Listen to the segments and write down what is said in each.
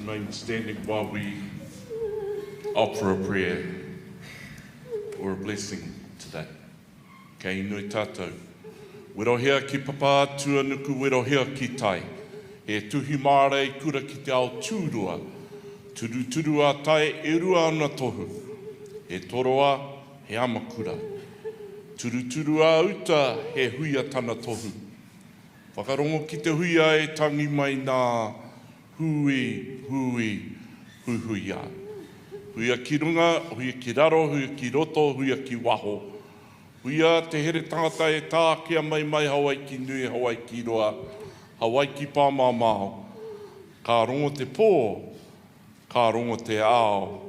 remain standing while we offer a prayer or a blessing today. Kei nui tātou. Werohea ki papa atua nuku werohea ki tai. He tuhi māre i kura ki te ao tūrua. Turu a tai e rua ana tohu. He toroa, he amakura. Turu a uta, he huia tana tohu. Whakarongo ki te huia e tangi mai nā hui, huia. Huia ki runga, huia ki raro, huia ki roto, huia ki waho. Huia te here tangata e tā kia mai Hawaii ki nui, Hawaii ki roa, Hawaii ki pāmāmao. Ka rongo te pō, ka rongo te ao,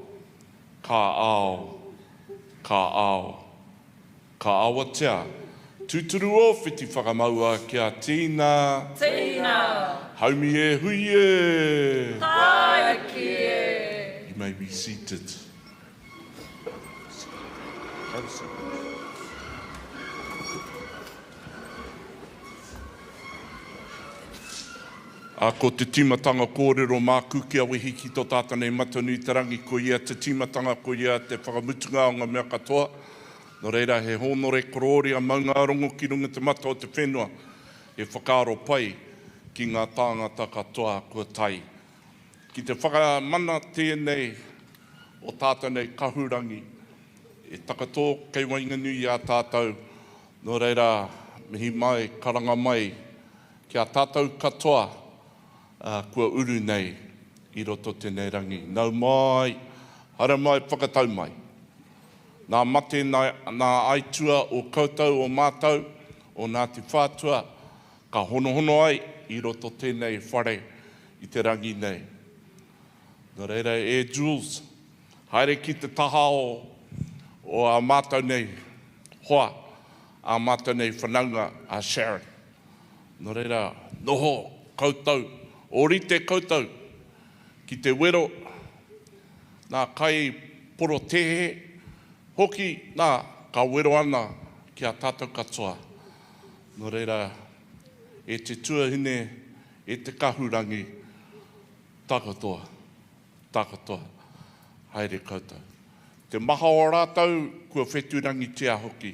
ka ao. Ka awatea. Tūturu o whiti whakamaua kia tīna. Haumi e hui e. Taiki e. You may be seated. Ko te timatanga kōrero māku kia wehi ki tō tātanei matanui te rangi ko ia te timatanga ko ia te whakamutunga o ngā mea katoa. No reira he honore kororia maunga rongo ki runga te mata o te whenua e whakaaro pai ki ngā tāngata katoa kua tai. Ki te whakamana tēnei o tātanei kahurangi e takato kei wainganui a tātou. No reira mihi mai, karanga mai ki a tātou katoa kua uru nei i roto tēnei rangi. Nau mai, hara mai, whakatau mai. Nā mate, nā aitua o koutou o mātou, o Ngāti Whātua, ka hono ai i roto tēnei whare i te rangi nei. Nō reira e Jools, haere ki te taha o a mātou nei hoa, a mātou nei whanaunga a Sharon. Nō reira, noho koutou, orite koutou, ki te wero, nā kai poro tehe, hoki nā ka wero ana ki a tātou katoa. Nō reira, e te tuahine, e te kahurangi, takatoa, haere koutou. Te maha o rātou, kua wheturangi tia hoki.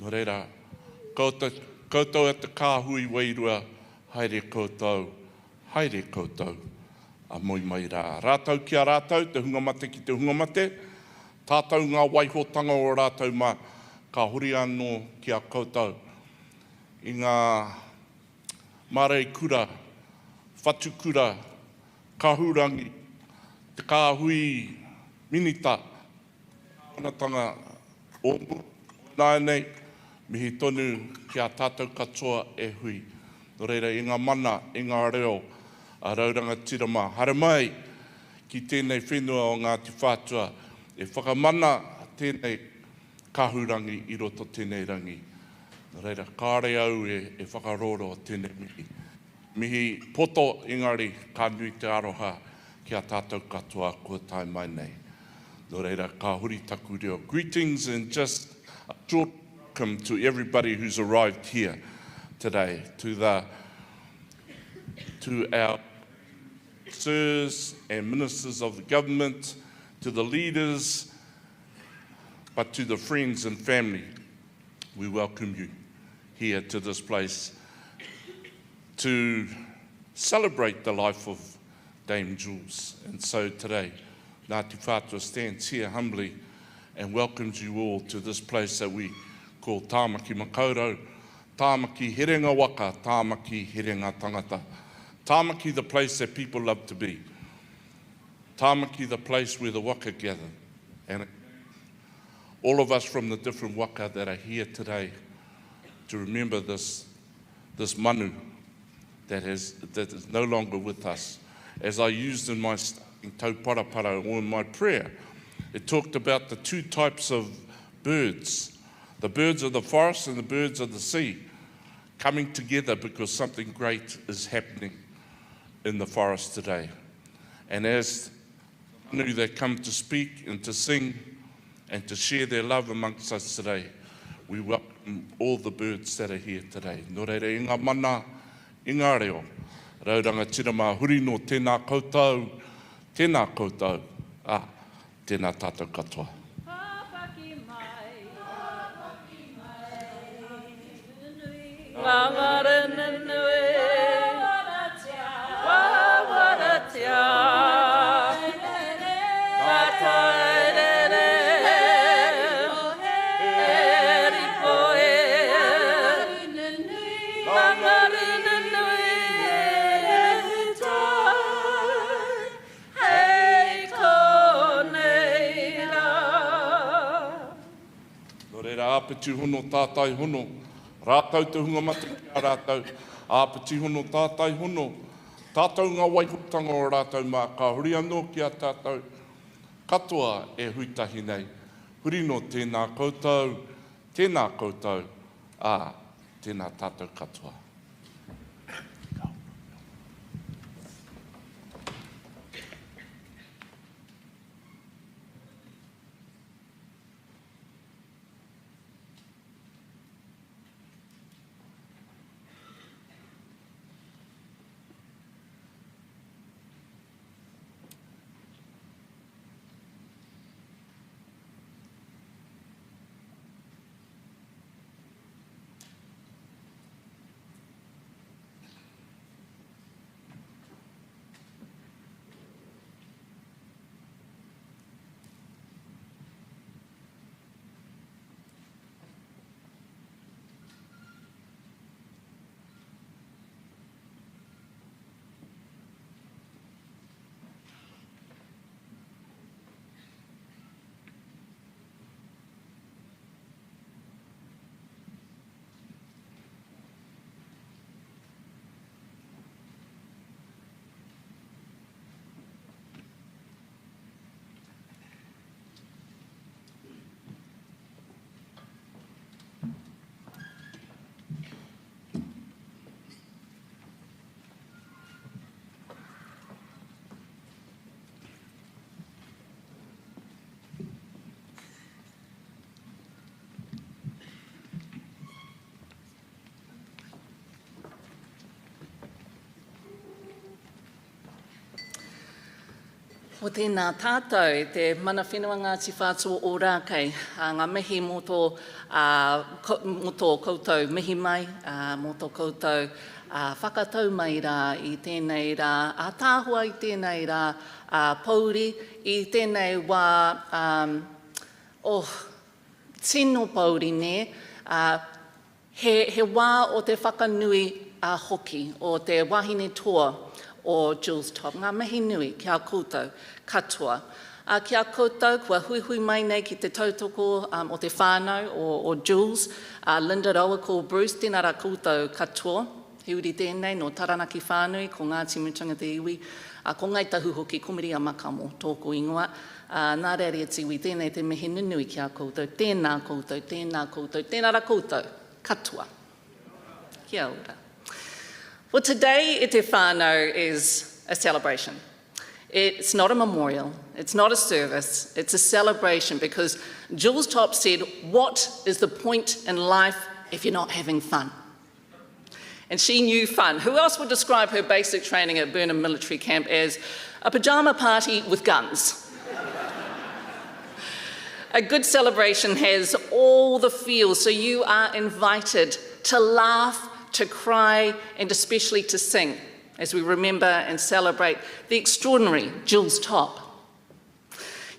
Nō reira, koutou e te kāhui wairua, haere koutou, a moi mai rā. Rātou ki a rātou, te hungamate ki te hungamate, tātou ngā waihotanga o rātou ma ka hori anō ki a koutou. I ngā marei kura, whatu kura, kahurangi, te kāhui minita, anatanga o nānei, mihi tonu ki a tātou katoa e hui. Nō reira, i ngā mana, i ngā reo, a rauranga tirama. Hara mai ki tēnei whenua o Ngāti Whātua, e whakamana tēnei kahurangi i roto tēnei rangi. Nō reira, kāre au e whakaroro tēnei mihi. Mihi poto ingari ka nui te aroha ki a tātou katoa kua tai mai nei. Nō reira, ka huri taku reo. Greetings and just a short welcome to everybody who's arrived here today, to our sirs and ministers of the government, to the leaders, but to the friends and family, we welcome you here to this place to celebrate the life of Dame Jools. And so today, Ngāti Whātua stands here humbly and welcomes you all to this place that we call Tāmaki Makaurau, Tāmaki Herenga Waka, Tāmaki Herenga Tangata. Tāmaki, the place that people love to be. Tāmaki, the place where the waka gather. And all of us from the different waka that are here today to remember this manu that is no longer with us. As I used in my tauparapara or in my prayer, it talked about the two types of birds, the birds of the forest and the birds of the sea, coming together because something great is happening in the forest today. And as they come to speak and to sing and to share their love amongst us today, we welcome all the birds that are here today. Nō reira, i ngā mana, i ngā reo, Rauranga tira mā huri no tēnā koutou, tēnā koutou, tēnā tātou katoa. Āpiti hono, tātai hono, rātau te hunga mati a rātau, āpiti hono, tātai hono, tātou ngā waihutanga o rātau mā ka huri anō ki a tātou, katoa e huitahi nei, huri no tēnā koutou, tēnā tātou katoa. O tēnā tātou, te mana whenua Ngāti Whātua o rākei, ngā mihi mō tō koutou mihi mai, mō tō koutou whakatau mai rā i tēnei rā, tāhua i tēnei rā, pauri i tēnei wā, tino pauri ne, he wā o te whakanui hoki, o te wahine toa, o Jools Topp. Ngā mihi nui kia koutou katoa. Kia koutou kua hui mai nei ki te tautoko o te whānau o Jools. Linda Roa ko Bruce, tēnā rā koutou katoa. Hiuri tēnei no taranaki whānui ko Ngāti Mutunga te iwi. Ko ngai tahu hoki kumiri a makamo tōku ingoa. Nā rere e tiwi tēnei te mihi nui kia koutou. Tēnā koutou, tēnā koutou, tēnā rā koutou katoa. Kia ora. Well, today, Te Whānau is a celebration. It's not a memorial, it's not a service, it's a celebration because Jools Topp said, what is the point in life if you're not having fun? And she knew fun. Who else would describe her basic training at Burnham Military Camp as a pyjama party with guns? A good celebration has all the feels, so you are invited to laugh, to cry, and especially to sing as we remember and celebrate the extraordinary Jools Topp.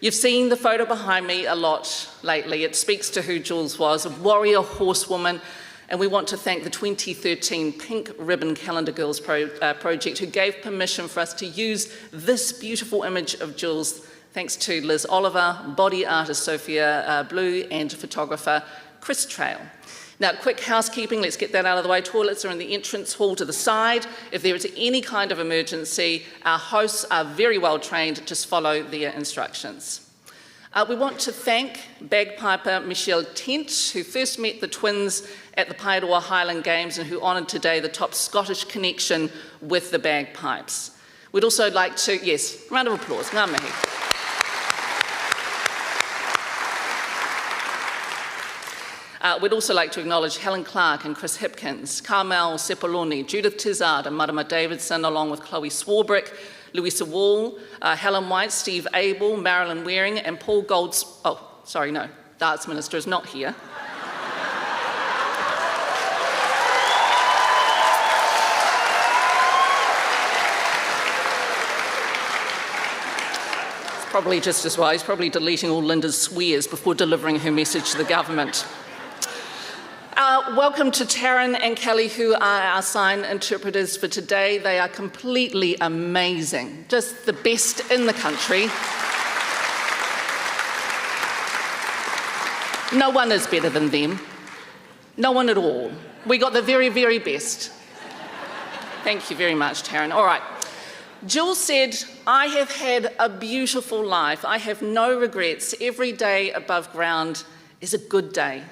You've seen the photo behind me a lot lately. It speaks to who Jools was, a warrior horsewoman, and we want to thank the 2013 Pink Ribbon Calendar Girls project who gave permission for us to use this beautiful image of Jools, thanks to Liz Oliver, body artist Sofia Blue, and photographer Chris Trail. Now, quick housekeeping, let's get that out of the way. Toilets are in the entrance hall to the side. If there is any kind of emergency, our hosts are very well trained. Just follow their instructions. We want to thank bagpiper Michelle Tent, who first met the twins at the Paeroa Highland Games and who honoured today the top Scottish connection with the bagpipes. We'd also like to, yes, round of applause. Ngā mihi. We'd also like to acknowledge Helen Clark and Chris Hipkins, Carmel Sepuloni, Judith Tizard and Marama Davidson, along with Chloe Swarbrick, Louisa Wall, Helen White, Steve Abel, Marilyn Waring, and Paul Golds... Oh, sorry, no, the Arts Minister is not here. Probably just as well. He's probably deleting all Linda's swears before delivering her message to the government. Welcome to Taryn and Kelly, who are our sign interpreters for today. They are completely amazing, just the best in the country. No one is better than them. No one at all. We got the very, very best. Thank you very much, Taryn. All right. Jools said, "I have had a beautiful life. I have no regrets. Every day above ground is a good day.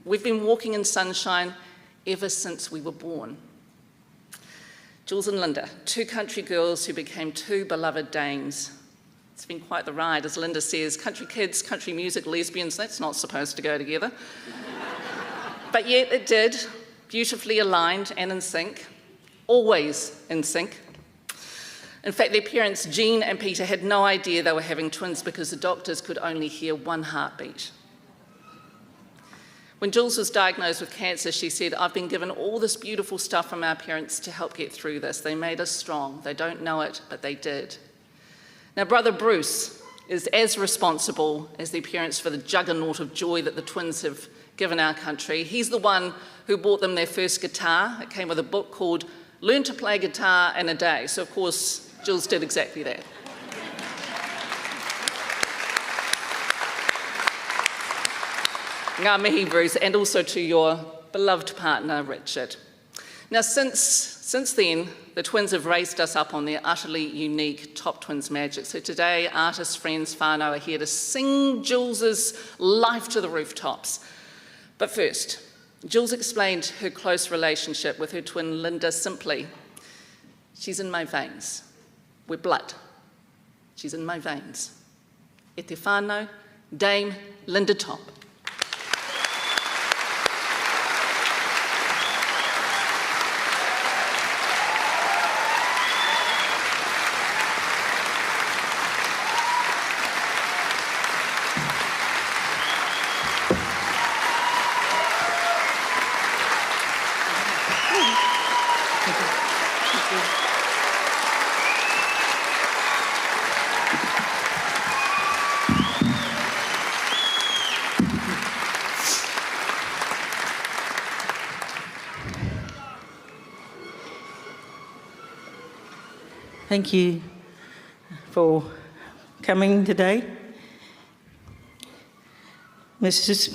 We've been walking in sunshine ever since we were born." Jools and Linda, two country girls who became two beloved dames. It's been quite the ride, as Linda says. Country kids, country music, lesbians, that's not supposed to go together. But yet it did, beautifully aligned and in sync, always in sync. In fact, their parents, Jean and Peter, had no idea they were having twins because the doctors could only hear one heartbeat. When Jools was diagnosed with cancer, she said, "I've been given all this beautiful stuff from our parents to help get through this. They made us strong. They don't know it, but they did." Now, brother Bruce is as responsible as their parents for the juggernaut of joy that the twins have given our country. He's the one who bought them their first guitar. It came with a book called Learn to Play Guitar in a Day. So, of course, Jools did exactly that. Ngā mihi, Bruce, and also to your beloved partner, Richard. Now, since then, the twins have raised us up on their utterly unique Top Twins magic. So today, artists, friends, whānau are here to sing Jools' life to the rooftops. But first, Jools explained her close relationship with her twin Linda simply. "She's in my veins. We're blood. She's in my veins." E te whānau, Dame Linda Topp. Thank you for coming today. This has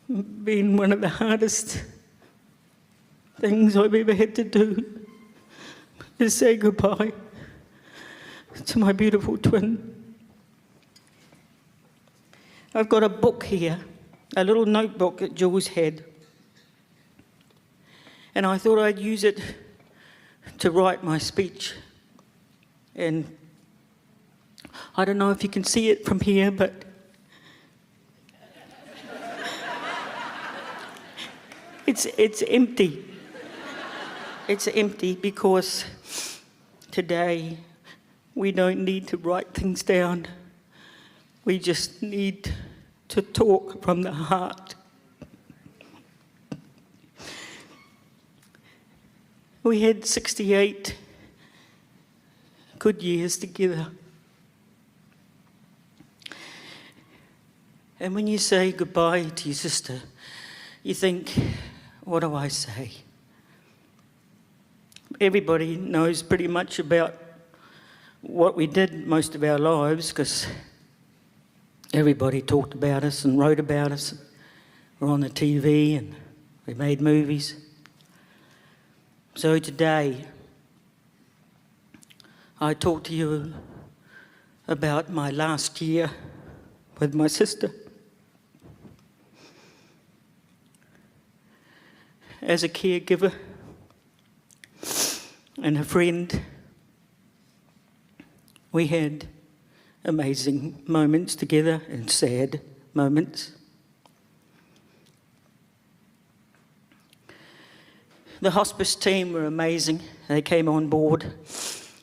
been one of the hardest things I've ever had to do, is say goodbye to my beautiful twin. I've got a book here, a little notebook that Jools had, and I thought I'd use it to write my speech. And I don't know if you can see it from here, but it's empty. It's empty because today we don't need to write things down. We just need to talk from the heart. We had 68 good years together. And when you say goodbye to your sister, you think, what do I say? Everybody knows pretty much about what we did most of our lives because everybody talked about us and wrote about us. We're on the TV and we made movies. So today, I talk to you about my last year with my sister. As a caregiver and a friend, we had amazing moments together and sad moments. The hospice team were amazing. They came on board.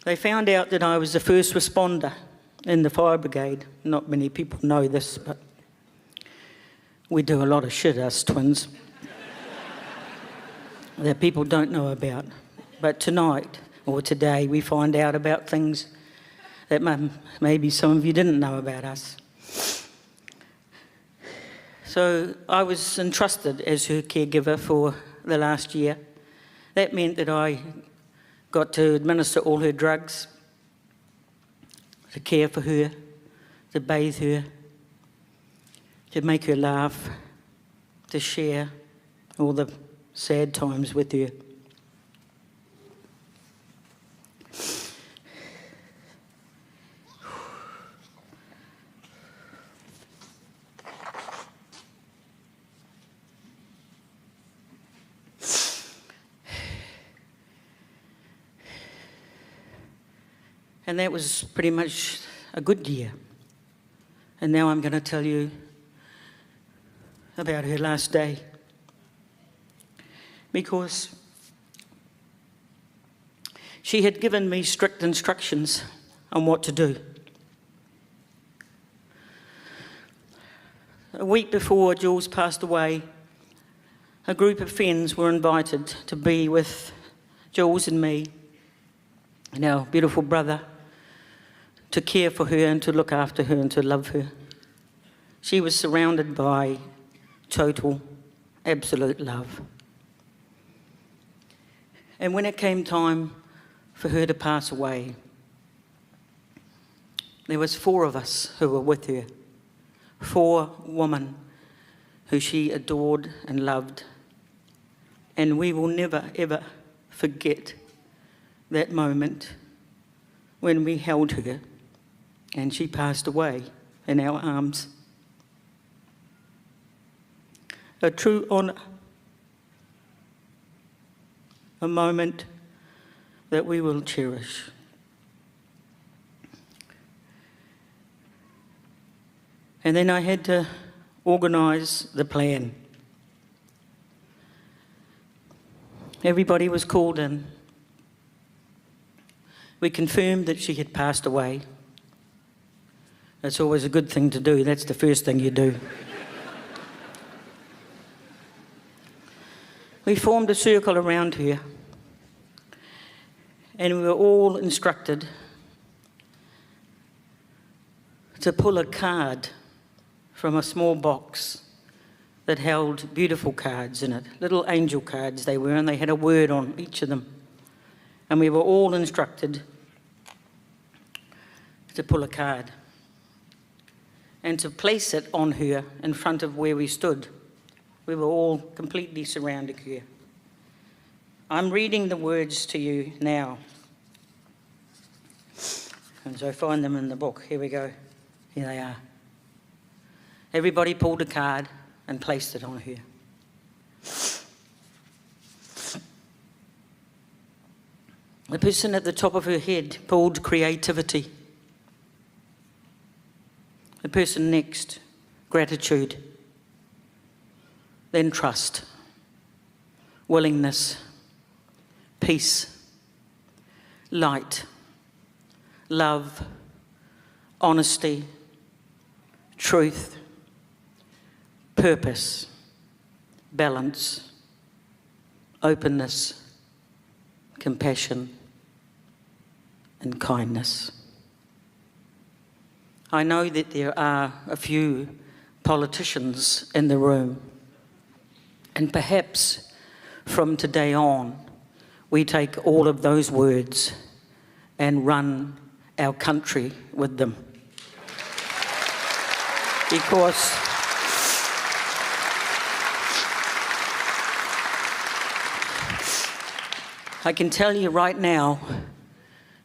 They found out that I was the first responder in the fire brigade. Not many people know this, but we do a lot of shit, us twins, that people don't know about. But tonight, or today, we find out about things that maybe some of you didn't know about us. So I was entrusted as her caregiver for the last year. That meant that I got to administer all her drugs, to care for her, to bathe her, to make her laugh, to share all the sad times with her. And that was pretty much a good year. And now I'm going to tell you about her last day. Because she had given me strict instructions on what to do. A week before Jules passed away, a group of friends were invited to be with Jules and me and our beautiful brother, to care for her and to look after her and to love her. She was surrounded by total, absolute love. And when it came time for her to pass away, there was 4 of us who were with her, 4 women who she adored and loved. And we will never, ever forget that moment when we held her and she passed away in our arms. A true honour, a moment that we will cherish. And then I had to organise the plan. Everybody was called in. We confirmed that she had passed away. That's always a good thing to do. That's the first thing you do. We formed a circle around her, and we were all instructed to pull a card from a small box that held beautiful cards in it, little angel cards they were, and they had a word on each of them. And we were all instructed to pull a card and to place it on her in front of where we stood. We were all completely surrounding her. I'm reading the words to you now. And so I find them in the book. Here we go. Here they are. Everybody pulled a card and placed it on her. The person at the top of her head pulled creativity. The person next, gratitude. Then trust, willingness, peace, light, love, honesty, truth, purpose, balance, openness, compassion, and kindness. I know that there are a few politicians in the room, and perhaps from today on, we take all of those words and run our country with them. Because I can tell you right now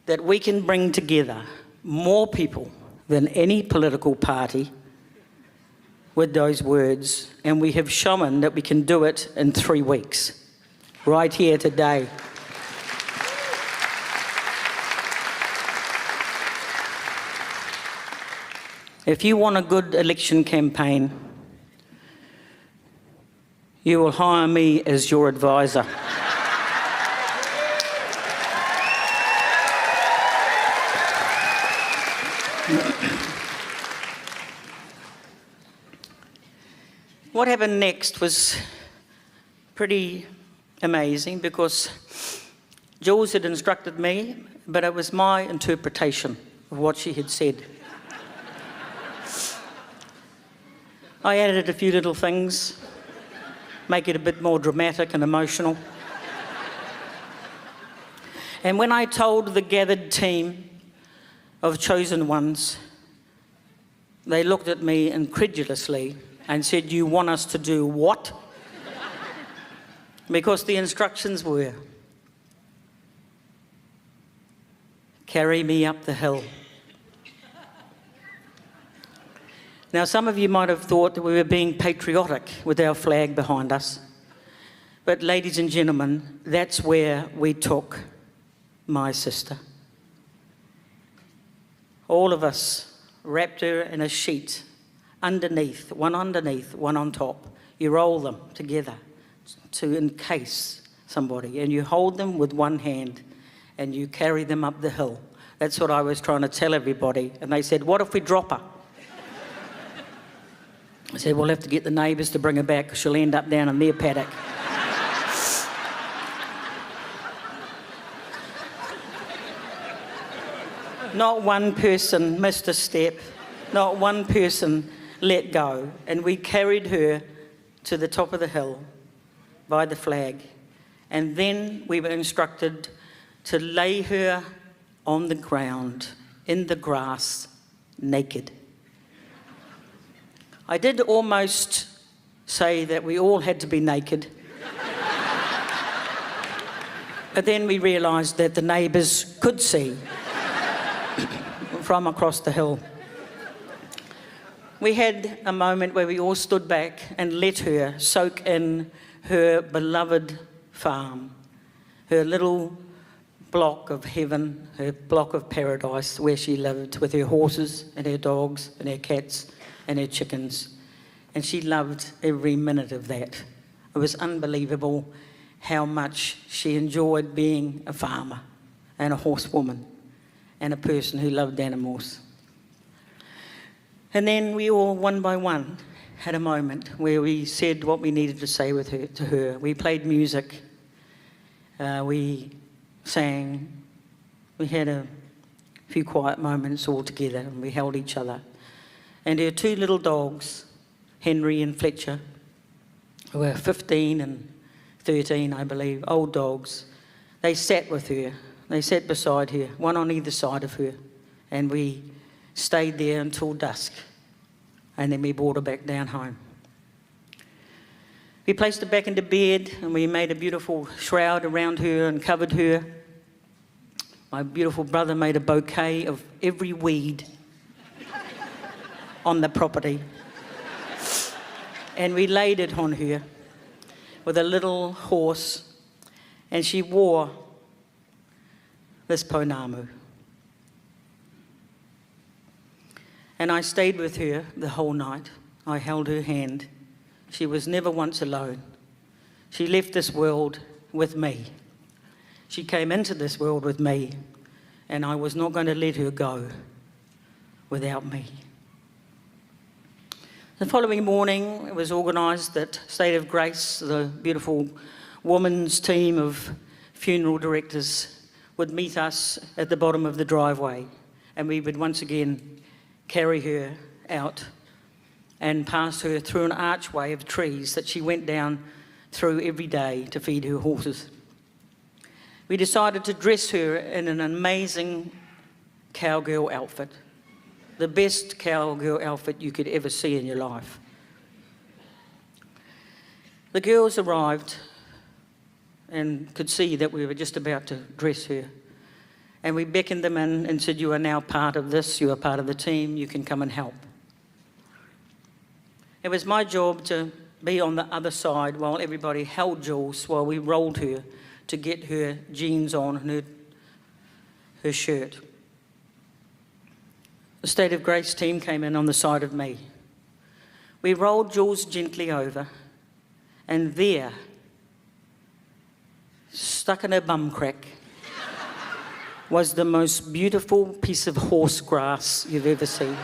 that we can bring together more people than any political party with those words, and we have shown that we can do it in 3 weeks, right here today. If you want a good election campaign, you will hire me as your advisor. What happened next was pretty amazing because Jules had instructed me, but it was my interpretation of what she had said. I added a few little things, make it a bit more dramatic and emotional. And when I told the gathered team of chosen ones, they looked at me incredulously and said, "You want us to do what?" Because the instructions were, carry me up the hill. Now, some of you might have thought that we were being patriotic with our flag behind us. But ladies and gentlemen, that's where we took my sister. All of us wrapped her in a sheet, underneath, one on top. You roll them together to encase somebody, and you hold them with one hand and you carry them up the hill. That's what I was trying to tell everybody. And they said, "What if we drop her?" I said, "We'll have to get the neighbours to bring her back because she'll end up down in their paddock." Not one person missed a step. Not one person let go. And we carried her to the top of the hill by the flag. And then we were instructed to lay her on the ground, in the grass, naked. I did almost say that we all had to be naked. But then we realised that the neighbours could see from across the hill. We had a moment where we all stood back and let her soak in her beloved farm, her little block of heaven, her block of paradise where she lived with her horses and her dogs and her cats and her chickens. And she loved every minute of that. It was unbelievable how much she enjoyed being a farmer and a horsewoman and a person who loved animals. And then we all, one by one, had a moment where we said what we needed to say to her. We played music, we sang, we had a few quiet moments all together, and we held each other. And her two little dogs, Henry and Fletcher, who were 15 and 13, I believe, old dogs, they sat with her. They sat beside her, one on either side of her, and we stayed there until dusk, and then we brought her back down home. We placed her back into bed, and we made a beautiful shroud around her and covered her. My beautiful brother made a bouquet of every weed on the property, and we laid it on her with a little horse, and she wore this pounamu. And I stayed with her the whole night. I held her hand. She was never once alone. She left this world with me. She came into this world with me, and I was not going to let her go without me. The following morning, it was organised that State of Grace, the beautiful women's team of funeral directors, would meet us at the bottom of the driveway, and we would once again carry her out and pass her through an archway of trees that she went down through every day to feed her horses. We decided to dress her in an amazing cowgirl outfit, the best cowgirl outfit you could ever see in your life. The girls arrived and could see that we were just about to dress her. And we beckoned them in and said, "You are now part of this, you are part of the team, you can come and help." It was my job to be on the other side while everybody held Jules, while we rolled her to get her jeans on and her shirt. The State of Grace team came in on the side of me. We rolled Jules gently over, and there, stuck in her bum crack, was the most beautiful piece of horse grass you've ever seen.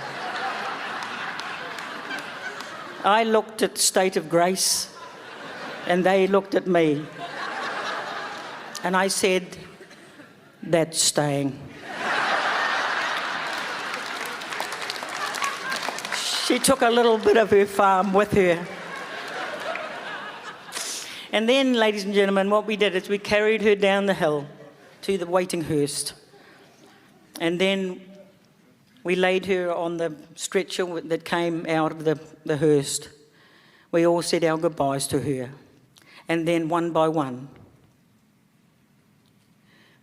I looked at State of Grace and they looked at me. And I said, that's staying. She took a little bit of her farm with her. And then, ladies and gentlemen, what we did is we carried her down the hill to the waiting hearse. And then we laid her on the stretcher that came out of the hearse. We all said our goodbyes to her. And then one by one,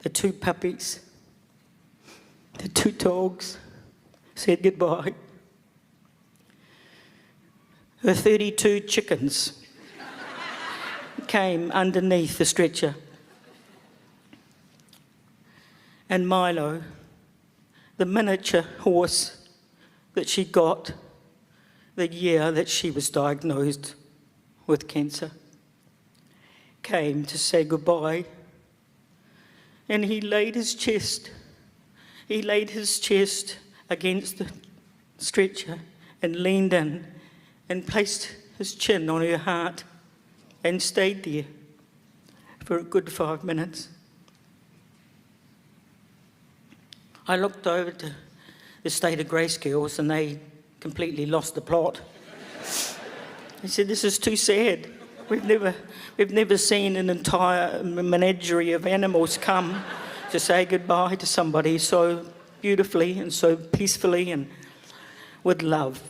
the 2 puppies, the 2 dogs said goodbye. The 32 chickens came underneath the stretcher. And Milo, the miniature horse that she got the year that she was diagnosed with cancer, came to say goodbye. And he laid his chest against the stretcher and leaned in and placed his chin on her heart and stayed there for a good 5 minutes. I looked over to the State of Grace girls and they completely lost the plot. They said, this is too sad. We've never seen an entire menagerie of animals come to say goodbye to somebody so beautifully and so peacefully and with love.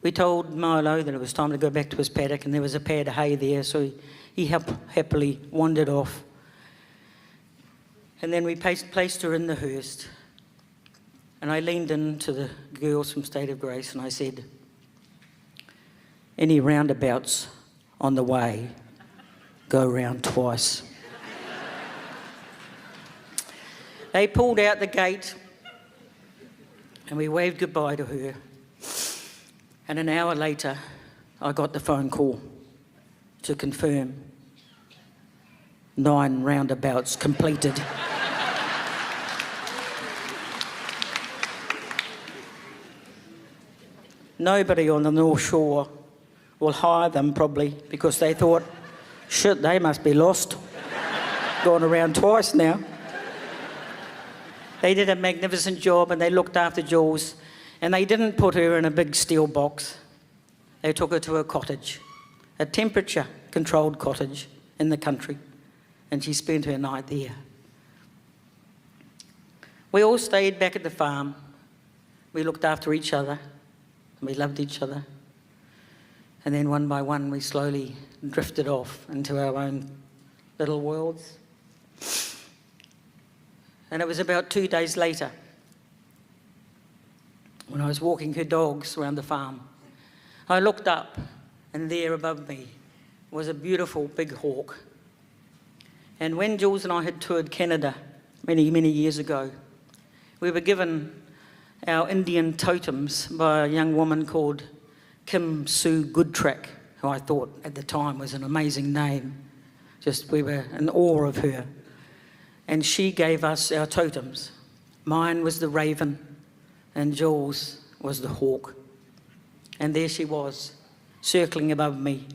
We told Milo that it was time to go back to his paddock, and there was a pad of hay there, so he happily wandered off. And then we placed her in the hearse, and I leaned in to the girls from State of Grace and I said, any roundabouts on the way, go round twice. They pulled out the gate and we waved goodbye to her. And an hour later, I got the phone call to confirm 9 roundabouts completed. Nobody on the North Shore will hire them probably because they thought, shit, they must be lost. Gone around twice now. They did a magnificent job and they looked after Jools. And they didn't put her in a big steel box. They took her to a cottage, a temperature-controlled cottage in the country, and she spent her night there. We all stayed back at the farm. We looked after each other, and we loved each other. And then one by one, we slowly drifted off into our own little worlds. And it was about 2 days later, when I was walking her dogs around the farm, I looked up and there above me was a beautiful big hawk. And when Jools and I had toured Canada many, many years ago, we were given our Indian totems by a young woman called Kim Sue Goodtrack, who I thought at the time was an amazing name. We were in awe of her. And she gave us our totems. Mine was the raven, and Jools was the hawk. And there she was, circling above me.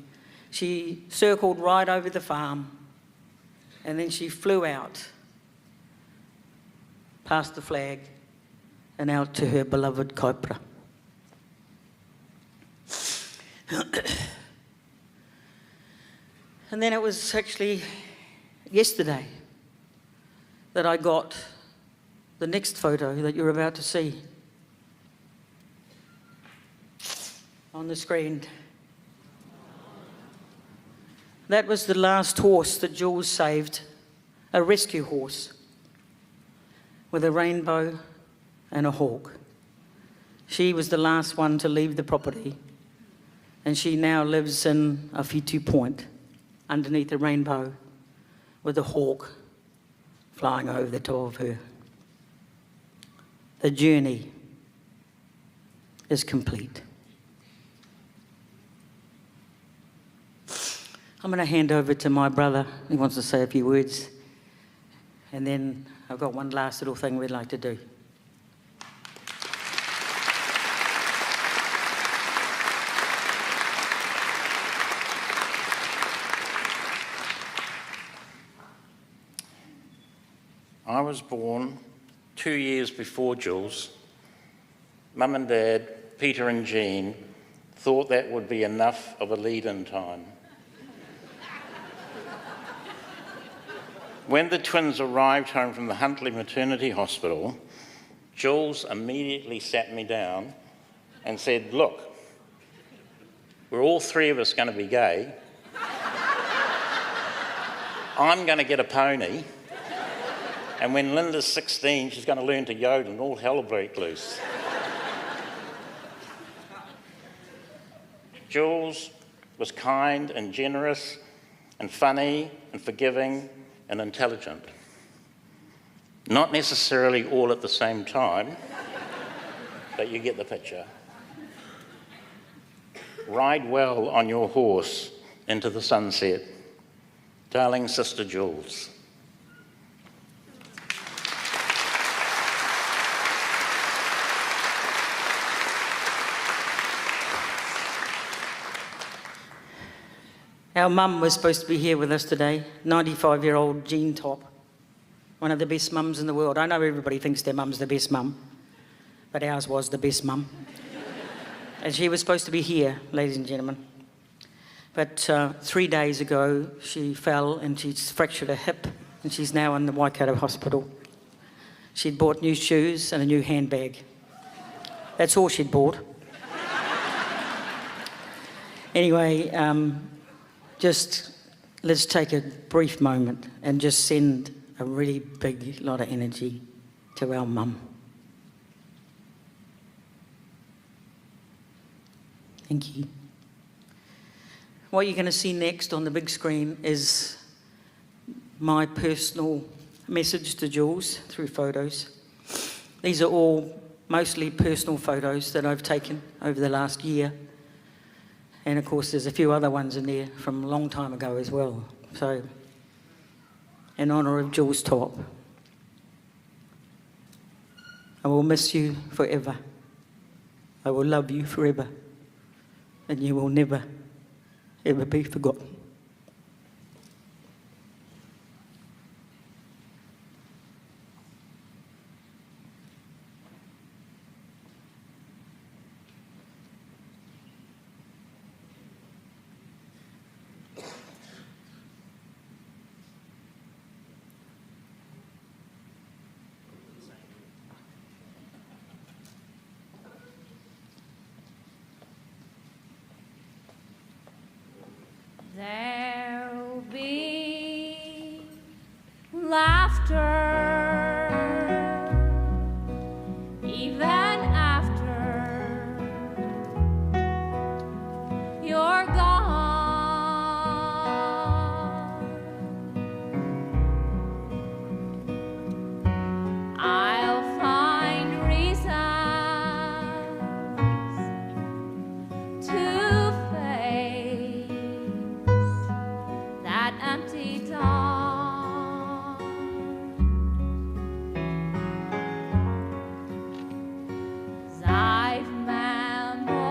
She circled right over the farm, and then she flew out, past the flag, and out to her beloved Kaipara. And then it was actually yesterday that I got the next photo that you're about to see on the screen. That was the last horse that Jools saved, a rescue horse with a rainbow and a hawk. She was the last one to leave the property, and she now lives in a Whitu Point underneath a rainbow with a hawk flying over the top of her. The journey is complete. I'm going to hand over to my brother. He wants to say a few words. And then I've got one last little thing we'd like to do. I was born 2 years before Jools. Mum and Dad, Peter and Jean, thought that would be enough of a lead-in time. When the twins arrived home from the Huntley Maternity Hospital, Jools immediately sat me down and said, look, we're all three of us going to be gay. I'm going to get a pony, and when Linda's 16, she's going to learn to yodel and all hell will break loose. Jools was kind and generous and funny and forgiving and intelligent. Not necessarily all at the same time, but you get the picture. Ride well on your horse into the sunset. Darling Sister Jools. Our mum was supposed to be here with us today, 95-year-old Jools Topp, one of the best mums in the world. I know everybody thinks their mum's the best mum, but ours was the best mum. And she was supposed to be here, ladies and gentlemen. But 3 days ago, she fell and she fractured her hip, and she's now in the Waikato hospital. She'd bought new shoes and a new handbag. That's all she'd bought. Anyway, just let's take a brief moment and just send a really big lot of energy to our mum. Thank you. What you're going to see next on the big screen is my personal message to Jools through photos. These are all mostly personal photos that I've taken over the last year. And of course, there's a few other ones in there from a long time ago as well. So, in honour of Jools Topp, I will miss you forever. I will love you forever. And you will never, ever be forgotten. There'll be laughter even after you're gone. I'll find reasons to face that empty dawn. 'Cause I've memorized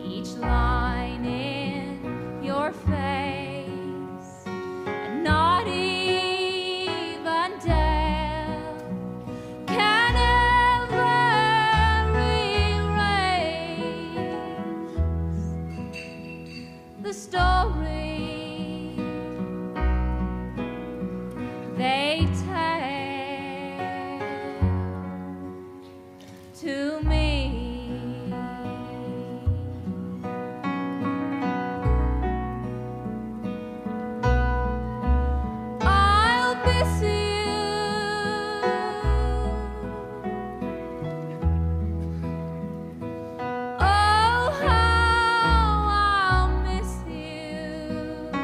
each line in your face, and not even death can ever erase the story they tell to me. I'll miss you. Oh, how I'll miss you.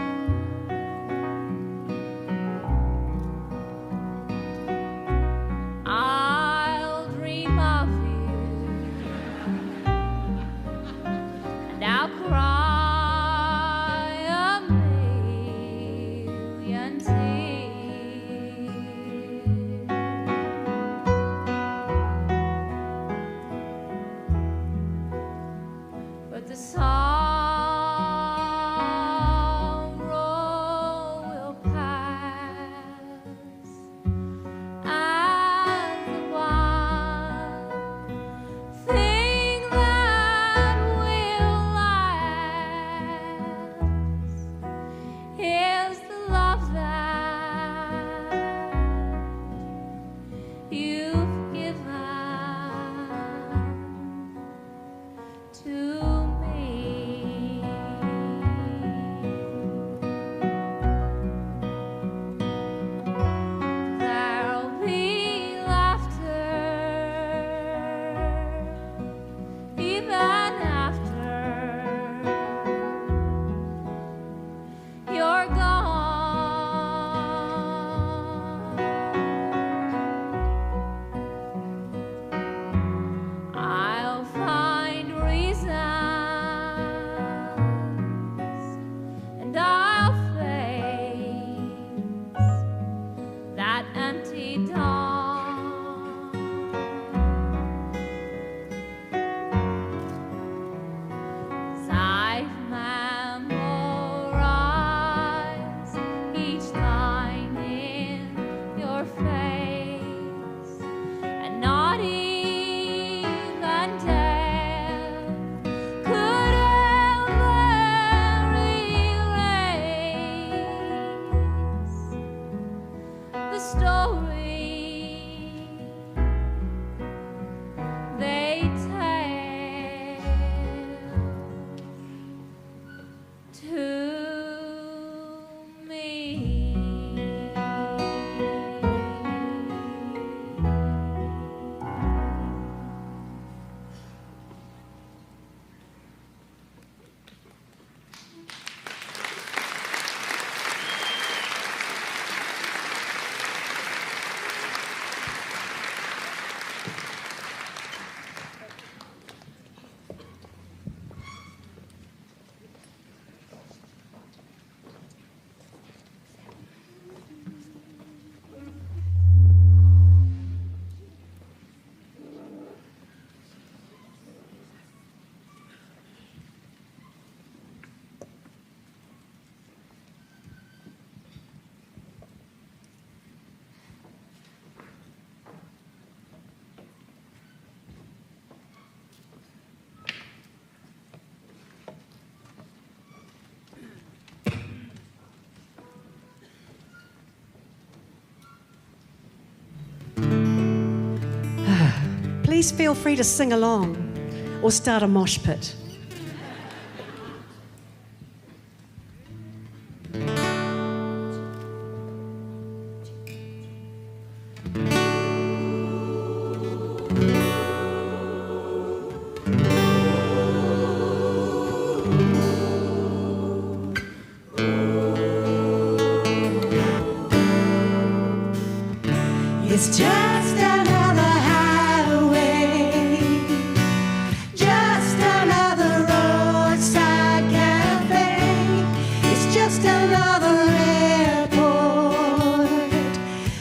please feel free to sing along or start a mosh pit. It's just another highway, just another roadside cafe. It's just another airport,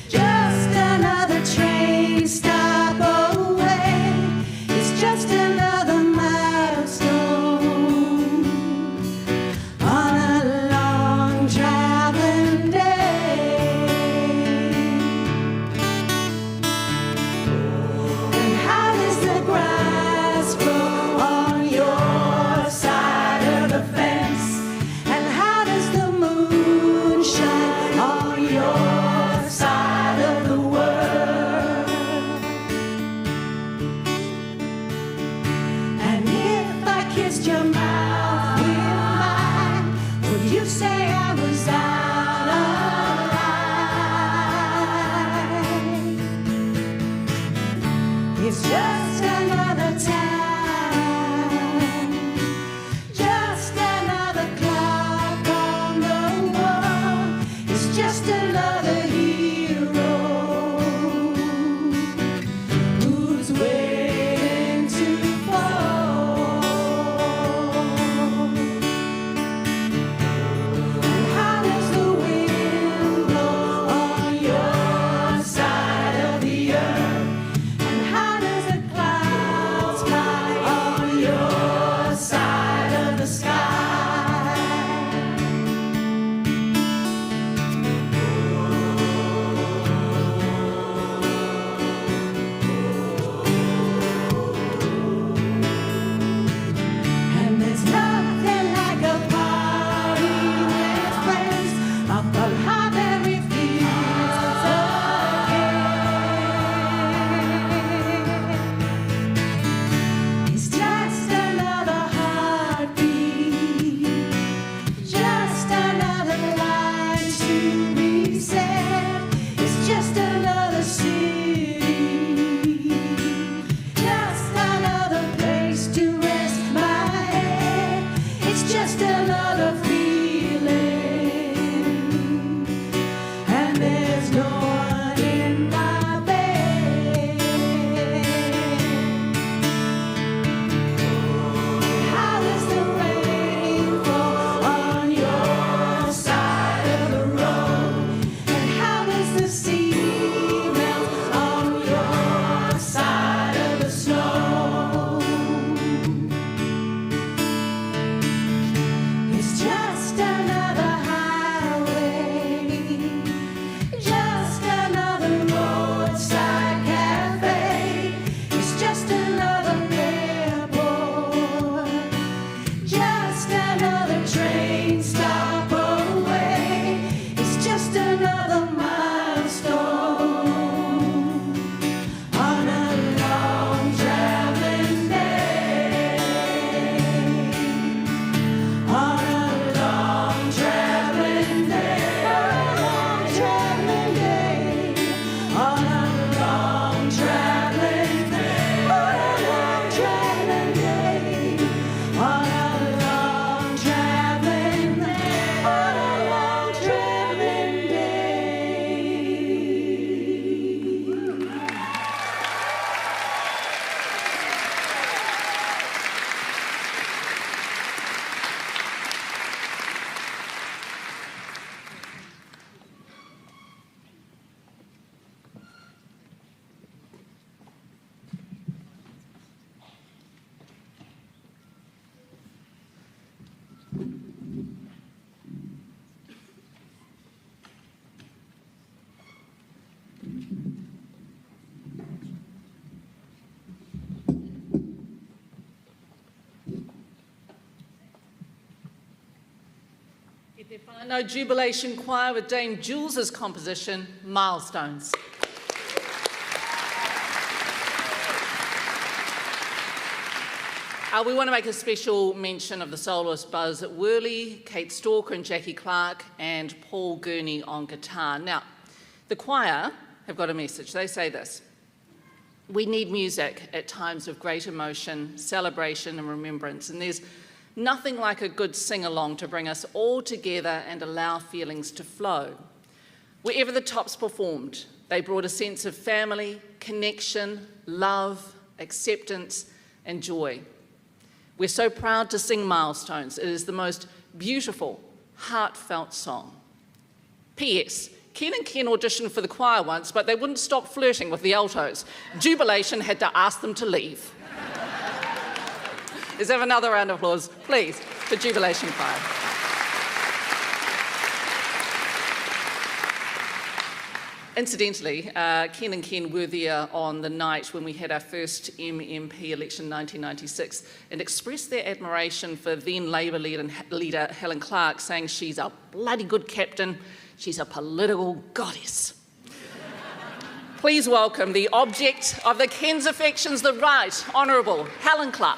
just another train stop away. It's just another milestone on a long traveling day. It's just another time, just another clock on the wall. It's just another hero who's waiting to fall. And how does the wind blow on your side of the earth? Te whānau Jubilation Choir with Dame Jools' composition, Milestones. We want to make a special mention of the soloist Buzz Worley, Kate Stalker and Jackie Clark, and Paul Gurney on guitar. Now, the choir have got a message. They say this: we need music at times of great emotion, celebration and remembrance, and there's nothing like a good sing-along to bring us all together and allow feelings to flow. Wherever the Tops performed, they brought a sense of family, connection, love, acceptance and joy. We're so proud to sing Milestones. It is the most beautiful, heartfelt song. P.S. Ken and Ken auditioned for the choir once, but they wouldn't stop flirting with the altos. Jubilation had to ask them to leave. Let's have another round of applause, please, for Jubilation Choir. Incidentally, Ken and Ken were there on the night when we had our first MMP election in 1996 and expressed their admiration for then Labour leader Helen Clark, saying she's a bloody good captain, she's a political goddess. Please welcome the object of the Ken's affections, the Right Honourable Helen Clark.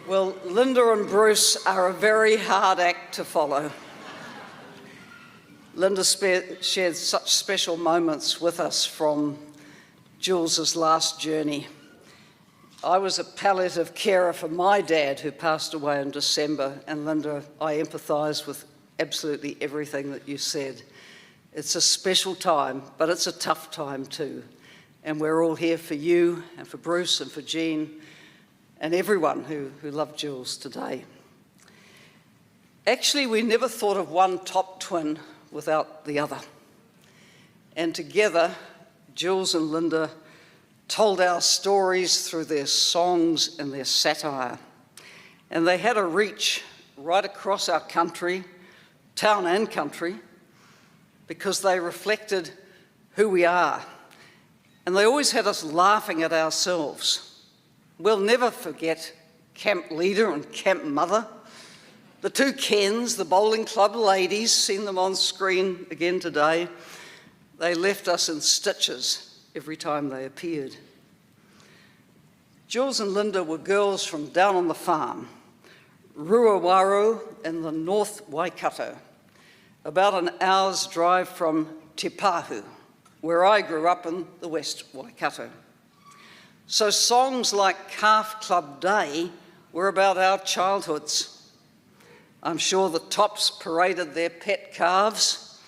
Well, Linda and Bruce are a very hard act to follow. Linda shared such special moments with us from Jools' last journey. I was a palliative carer for my dad, who passed away in December, and Linda, I empathise with absolutely everything that you said. It's a special time, but it's a tough time too. And we're all here for you and for Bruce and for Jean and everyone who loved Jools today. Actually, we never thought of one top twin without the other. And together, Jools and Linda told our stories through their songs and their satire. And they had a reach right across our country, town and country, because they reflected who we are. And they always had us laughing at ourselves. We'll never forget camp leader and camp mother, the two Kens, the bowling club ladies, seen them on screen again today. They left us in stitches every time they appeared. Jools and Linda were girls from down on the farm, Ruawaru in the North Waikato, about an hour's drive from Te Pāhu, where I grew up in the West Waikato. So songs like Calf Club Day were about our childhoods. I'm sure the Tops paraded their pet calves,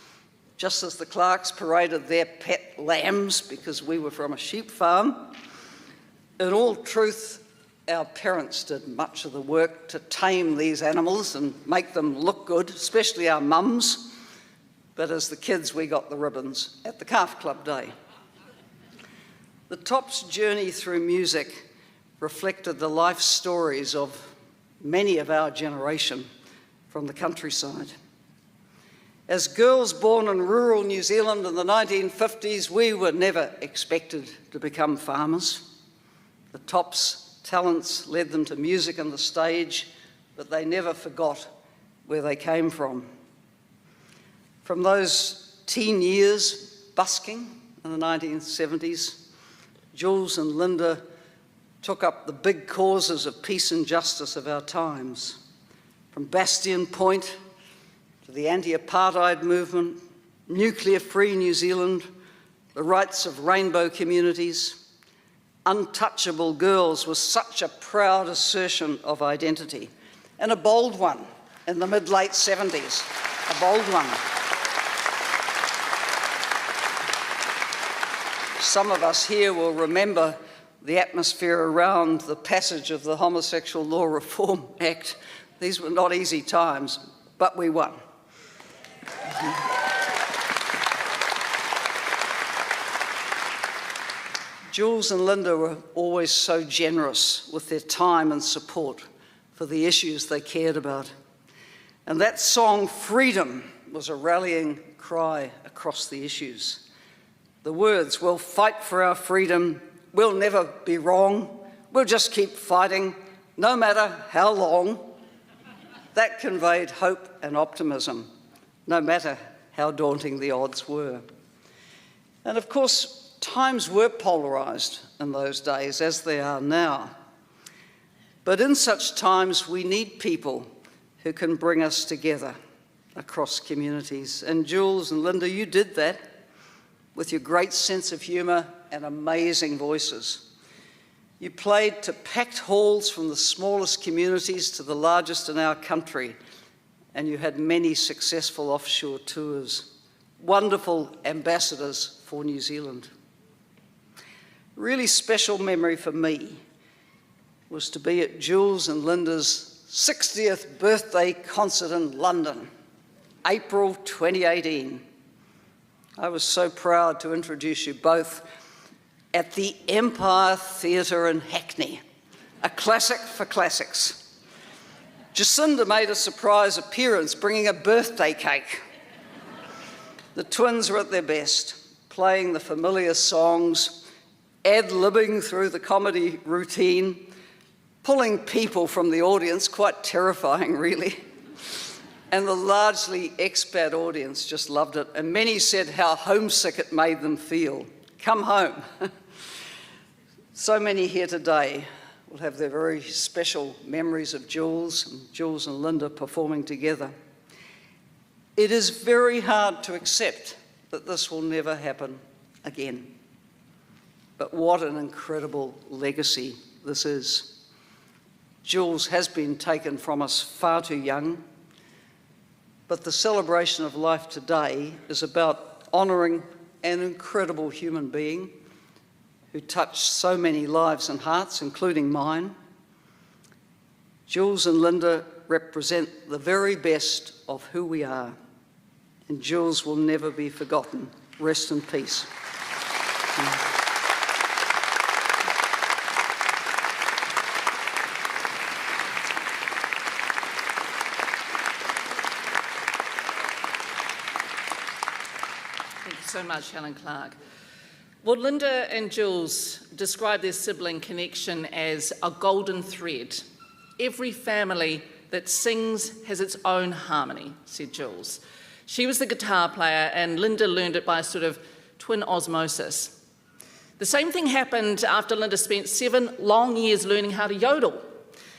just as the Clarks paraded their pet lambs, because we were from a sheep farm. In all truth, our parents did much of the work to tame these animals and make them look good, especially our mums. But as the kids, we got the ribbons at the Calf Club Day. The Tops' journey through music reflected the life stories of many of our generation from the countryside. As girls born in rural New Zealand in the 1950s, we were never expected to become farmers. The Tops' talents led them to music and the stage, but they never forgot where they came from. From those teen years busking in the 1970s, Jools and Linda took up the big causes of peace and justice of our times, from Bastion Point to the anti-apartheid movement, nuclear-free New Zealand, the rights of rainbow communities. Untouchable Girls was such a proud assertion of identity, and a bold one in the mid-late 70s, a bold one. Some of us here will remember the atmosphere around the passage of the Homosexual Law Reform Act. These were not easy times, but we won. Jools and Linda were always so generous with their time and support for the issues they cared about. And that song, Freedom, was a rallying cry across the issues. The words, "We'll fight for our freedom, we'll never be wrong, we'll just keep fighting, no matter how long," that conveyed hope and optimism, no matter how daunting the odds were. And of course, times were polarised in those days, as they are now. But in such times, we need people who can bring us together across communities. And Jools and Linda, you did that with your great sense of humour and amazing voices. You played to packed halls from the smallest communities to the largest in our country, and you had many successful offshore tours. Wonderful ambassadors for New Zealand. Really special memory for me was to be at Jools and Linda's 60th birthday concert in London, April 2018. I was so proud to introduce you both at the Empire Theatre in Hackney, a classic for classics. Jacinda made a surprise appearance bringing a birthday cake. The twins were at their best, playing the familiar songs, ad-libbing through the comedy routine, pulling people from the audience, quite terrifying really. And the largely expat audience just loved it, and many said how homesick it made them feel. Come home. So many here today will have their very special memories of Jools and Linda performing together. It is very hard to accept that this will never happen again. But what an incredible legacy this is. Jools has been taken from us far too young, but the celebration of life today is about honouring an incredible human being who touched so many lives and hearts, including mine. Jools and Linda represent the very best of who we are, and Jools will never be forgotten. Rest in peace. So much, Helen Clark. Well, Linda and Jools describe their sibling connection as a golden thread. Every family that sings has its own harmony, said Jools. She was the guitar player and Linda learned it by a sort of twin osmosis. The same thing happened after Linda spent 7 long years learning how to yodel.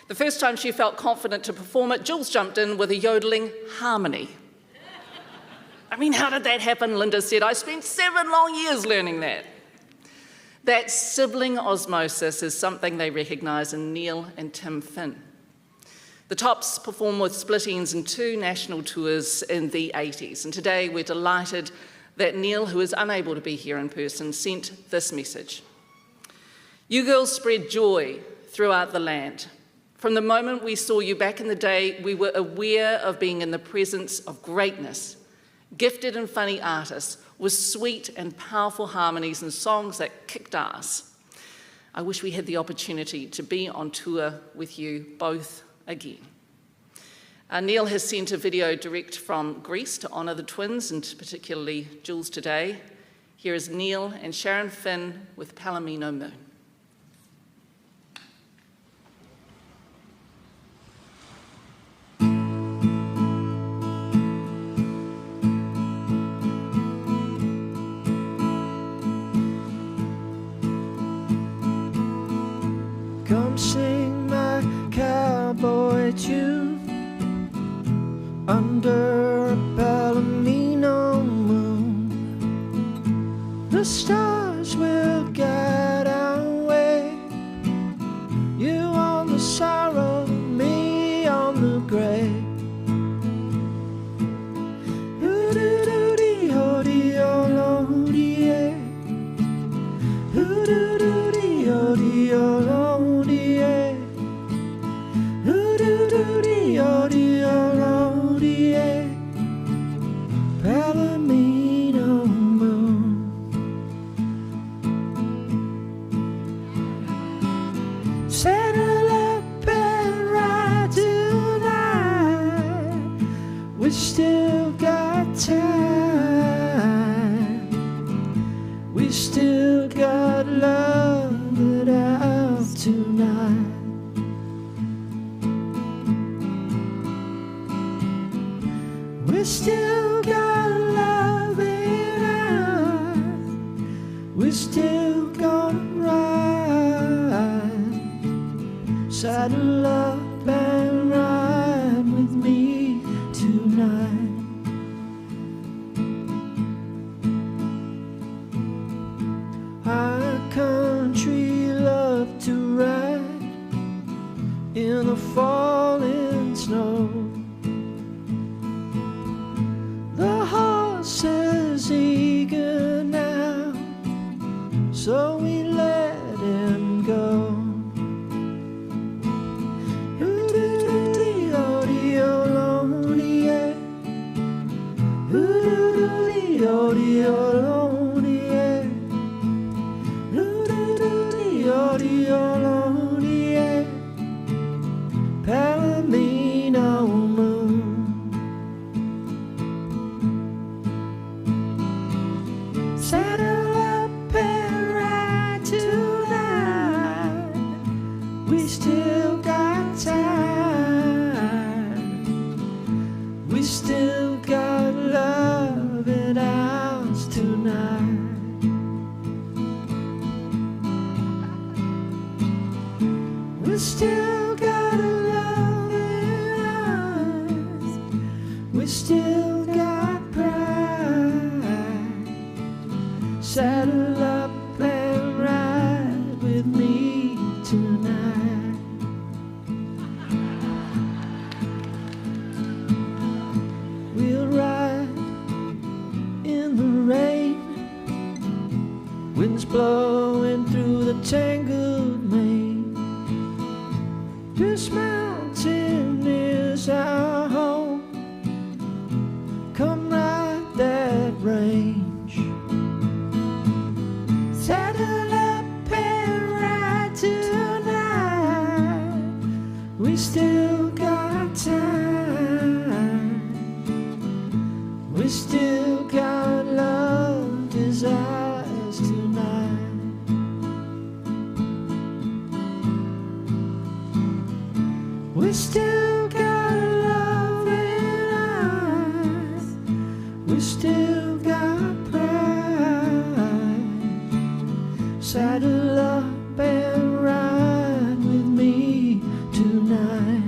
The first time she felt confident to perform it, Jools jumped in with a yodeling harmony. I mean, how did that happen? Linda said, I spent 7 long years learning that. That sibling osmosis is something they recognise in Neil and Tim Finn. The Topps performed with Split Ends in 2 national tours in the 80s, and today we're delighted that Neil, who is unable to be here in person, sent this message. You girls spread joy throughout the land. From the moment we saw you back in the day, we were aware of being in the presence of greatness, gifted and funny artists with sweet and powerful harmonies and songs that kicked ass. I wish we had the opportunity to be on tour with you both again. Neil has sent a video direct from Greece to honour the twins, and particularly Jools today. Here is Neil and Sharon Finn with Palomino Moon. Come sing my cowboy tune under a Palomino moon. The stars will guide our way. You on the sorrow, me on the gray. Ooh-doo-doo-dee-oh-dee-oh-lo-dee-eh. Ooh-doo-doo-dee-oh-dee-oh-lo. Palomino moon. Saddle up and ride tonight. We still got time. got love in ours tonight. We still got love in us. We still got right. Saddle up and ride with me tonight. Our country loved to ride in the falling snow. The horse is eager now, so we let him go. Palomino moon. Saddle up and ride tonight. We still got time. We still got love in ours tonight. We still got love in us. We still got pride. Saddle up and ride with me tonight. We'll ride in the rain, winds blowing through the tangled mane. This mountain is our home. Come ride that range. Saddle up and ride tonight. We still got time. We still got love, desires tonight. We still got love in us. We still got pride. Saddle up and ride with me tonight.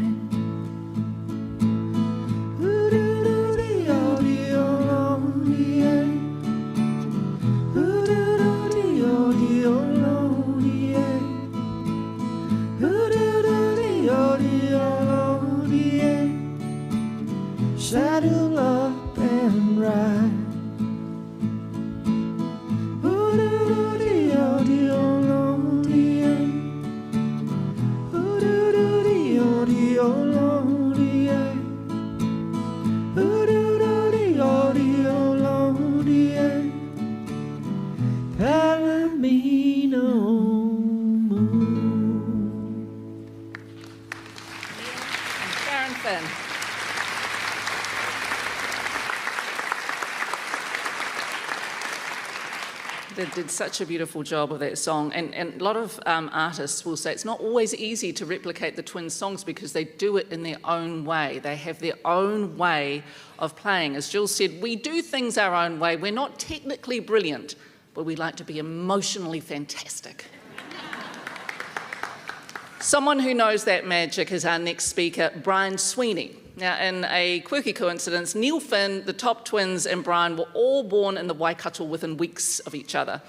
Saddle up and ride. Palomino moon. Karen Finn. They did such a beautiful job of that song, and a lot of artists will say it's not always easy to replicate the twins' songs because they do it in their own way. They have their own way of playing. As Jools said, we do things our own way. We're not technically brilliant, but we like to be emotionally fantastic. Someone who knows that magic is our next speaker, Brian Sweeney. Now, in a quirky coincidence, Neil Finn, the Topp twins, and Brian were all born in the Waikato within weeks of each other.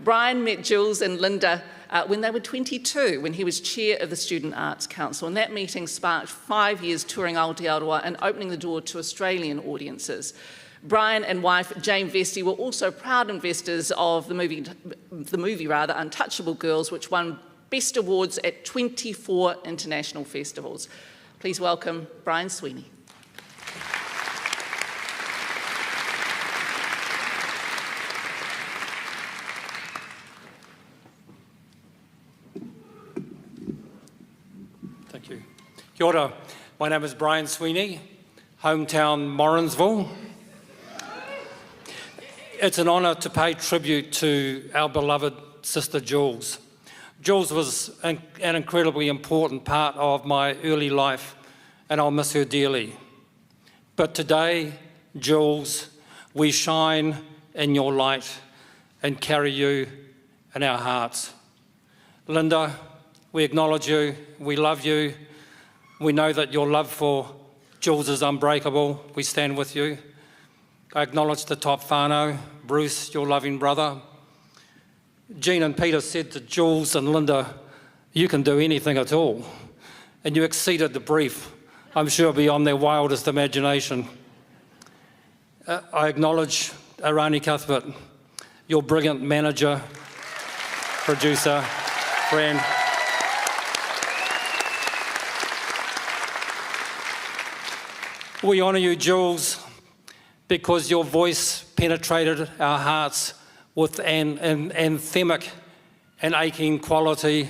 Brian met Jools and Linda when they were 22, when he was chair of the Student Arts Council, and that meeting sparked 5 years touring Aotearoa and opening the door to Australian audiences. Brian and wife Jane Vesty were also proud investors of the movie Untouchable Girls, which won Best Awards at 24 international festivals. Please welcome Brian Sweeney. Thank you. Kia ora. My name is Brian Sweeney, hometown Morrinsville. It's an honour to pay tribute to our beloved sister Jools. Jools was an incredibly important part of my early life, and I'll miss her dearly. But today, Jools, we shine in your light and carry you in our hearts. Linda, we acknowledge you, we love you. We know that your love for Jools is unbreakable. We stand with you. I acknowledge the Topp whānau, Bruce, your loving brother. Jean and Peter said to Jools and Linda, you can do anything at all. And you exceeded the brief, I'm sure beyond their wildest imagination. I acknowledge Arani Cuthbert, your brilliant manager, producer, friend. We honour you, Jools, because your voice penetrated our hearts with an anthemic and aching quality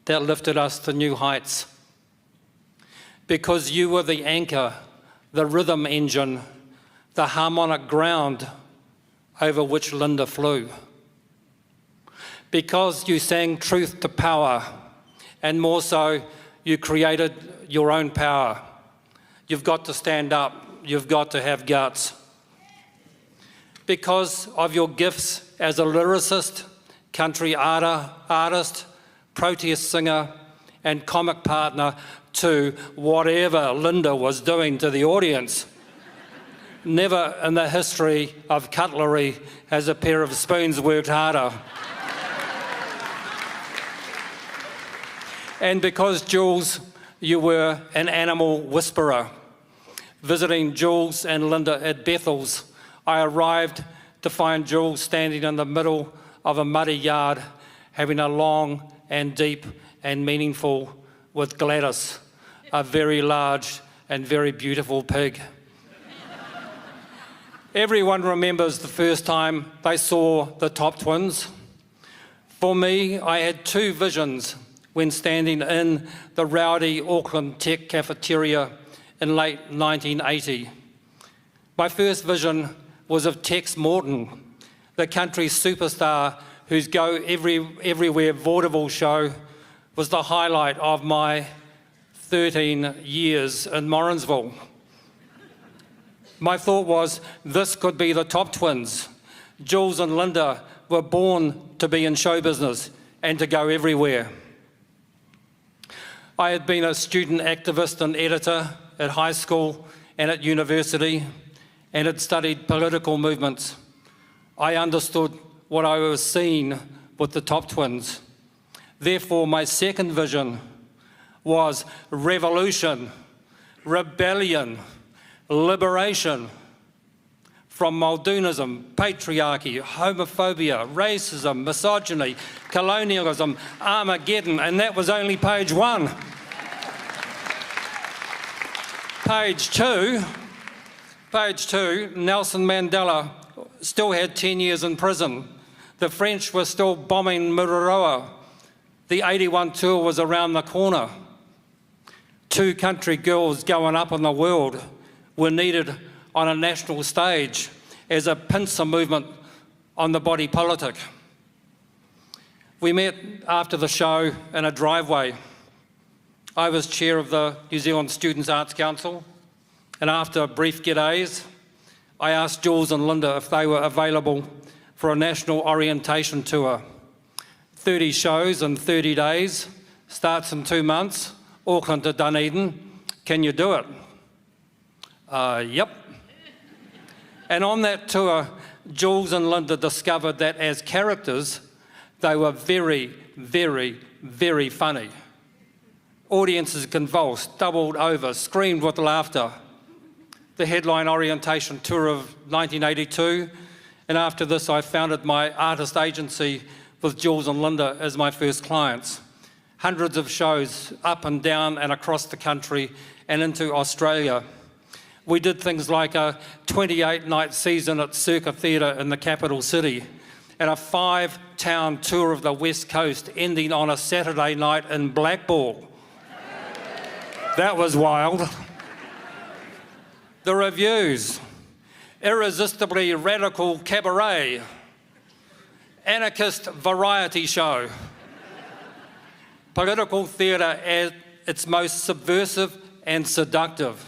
that lifted us to new heights. Because you were the anchor, the rhythm engine, the harmonic ground over which Linda flew. Because you sang truth to power, and more so, you created your own power. You've got to stand up, you've got to have guts. Because of your gifts as a lyricist, country artist, protest singer, and comic partner to whatever Linda was doing to the audience. Never in the history of cutlery has a pair of spoons worked harder. And because, Jools, you were an animal whisperer. Visiting Jools and Linda at Bethel's, I arrived to find Jools standing in the middle of a muddy yard, having a long and deep and meaningful with Gladys, a very large and very beautiful pig. Everyone remembers the first time they saw the Topp twins. For me, I had two visions when standing in the rowdy Auckland Tech cafeteria in late 1980. My first vision was of Tex Morton, the country superstar whose Go Everywhere vaudeville show was the highlight of my 13 years in Morrinsville. My thought was, this could be the Topp twins. Jools and Linda were born to be in show business and to go everywhere. I had been a student activist and editor at high school and at university, and had studied political movements. I understood what I was seeing with the Topp twins. Therefore, my second vision was revolution, rebellion, liberation from Muldonism, patriarchy, homophobia, racism, misogyny, colonialism, Armageddon, and that was only page one. Page two, Nelson Mandela still had 10 years in prison. The French were still bombing Mururoa. The 81 tour was around the corner. Two country girls going up in the world were needed on a national stage as a pincer movement on the body politic. We met after the show in a driveway. I was chair of the New Zealand Students' Arts Council, and after brief g'days, I asked Jools and Linda if they were available for a national orientation tour. 30 shows in 30 days, starts in 2 months, Auckland to Dunedin. Can you do it? Yep. And on that tour, Jools and Linda discovered that as characters, they were very, very, very funny. Audiences convulsed, doubled over, screamed with laughter. The headline orientation tour of 1982, and after this I founded my artist agency with Jools and Linda as my first clients. Hundreds of shows up and down and across the country and into Australia. We did things like a 28-night season at Circa Theatre in the capital city and a 5-town tour of the West Coast ending on a Saturday night in Blackball. That was wild. The reviews, irresistibly radical cabaret, anarchist variety show. Political theatre at its most subversive and seductive.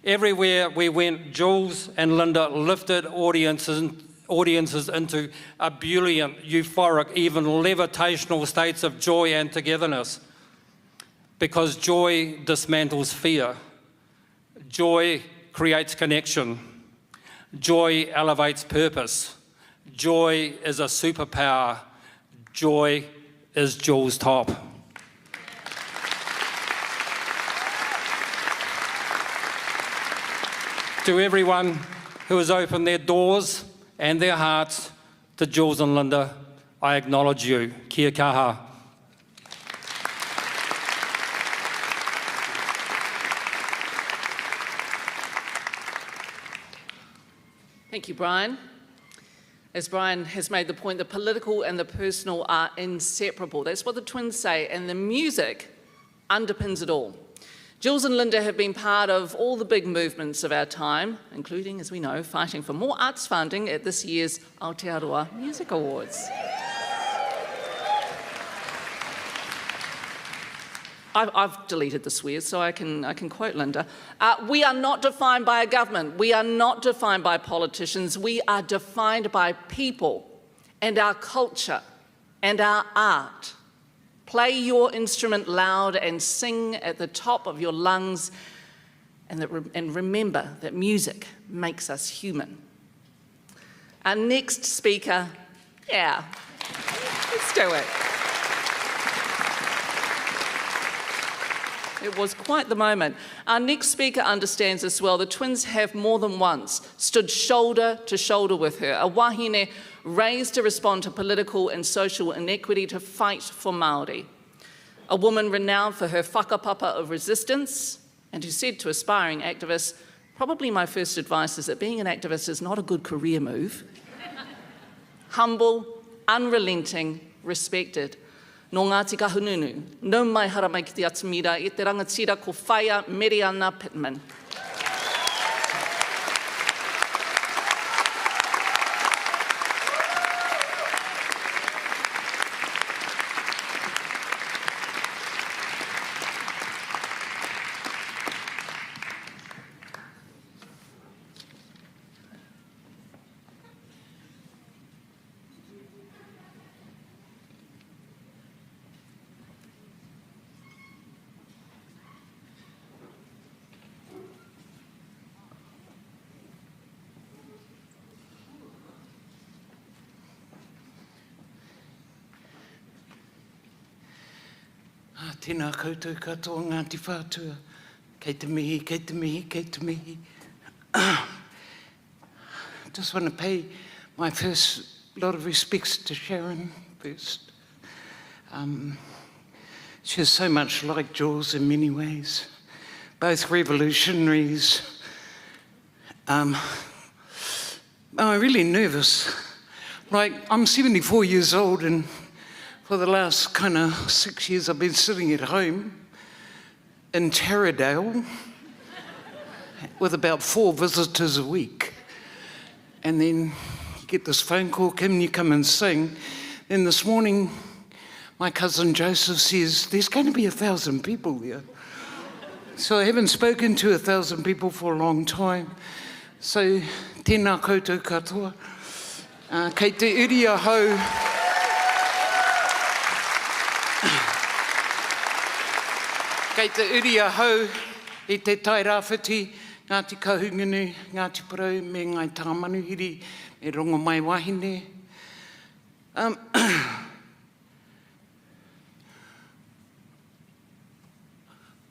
Everywhere we went, Jools and Linda lifted audiences into ebullient, euphoric, even levitational states of joy and togetherness. Because joy dismantles fear. Joy creates connection. Joy elevates purpose. Joy is a superpower. Joy is Jools Topp. To everyone who has opened their doors and their hearts to Jools and Linda, I acknowledge you. Kia kaha. Thank you, Brian. As Brian has made the point, the political and the personal are inseparable. That's what the twins say, and the music underpins it all. Jools and Linda have been part of all the big movements of our time, including, as we know, fighting for more arts funding at this year's Aotearoa Music Awards. I've deleted the swears, so I can quote Linda. We are not defined by a government. We are not defined by politicians. We are defined by people and our culture and our art. Play your instrument loud and sing at the top of your lungs, and remember that music makes us human. Our next speaker, let's do it. It was quite the moment. Our next speaker understands this well. The twins have more than once stood shoulder to shoulder with her, a wahine raised to respond to political and social inequity, to fight for Māori. A woman renowned for her whakapapa of resistance, and who said to aspiring activists, probably my first advice is that being an activist is not a good career move. Humble, unrelenting, respected. No Ngāti Kahununu, no mai hara mai ki te atamira, e te rangatira ko Whaia Meriana Pittman. Tēnā koutou katoa Ngāti Whātua, kei te mihi, kei te mihi, kei te mihi. Just want to pay my first lot of respects to Sharon first. She's so much like Jools in many ways, both revolutionaries. I'm really nervous. Like, I'm 74 years old, and for the last kind of 6 years, I've been sitting at home in Taradale with about 4 visitors a week. And then you get this phone call, can you come and sing? Then this morning, my cousin Joseph says, there's going to be 1,000 people there. So I haven't spoken to 1,000 people for a long time. So, tēnā koutou katoa. Kei te uri ahau. Kei te uri ahau I te tai rāwhiti, Ngāti Kahungunu, Ngāti Porou, me ngai tāmanuhiri, me rongo mai wahine.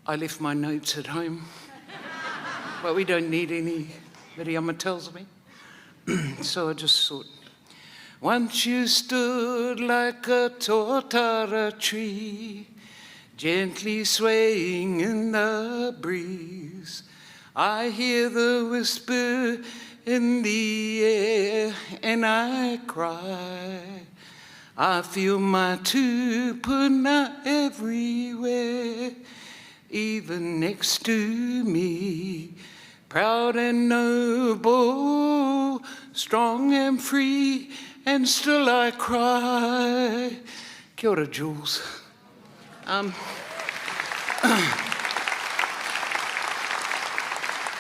I left my notes at home, but we don't need any, Miriama tells me. So I just thought, once you stood like a tōtara tree, gently swaying in the breeze. I hear the whisper in the air and I cry. I feel my tupuna everywhere, even next to me. Proud and noble, strong and free, and still I cry. Kia ora, Jools.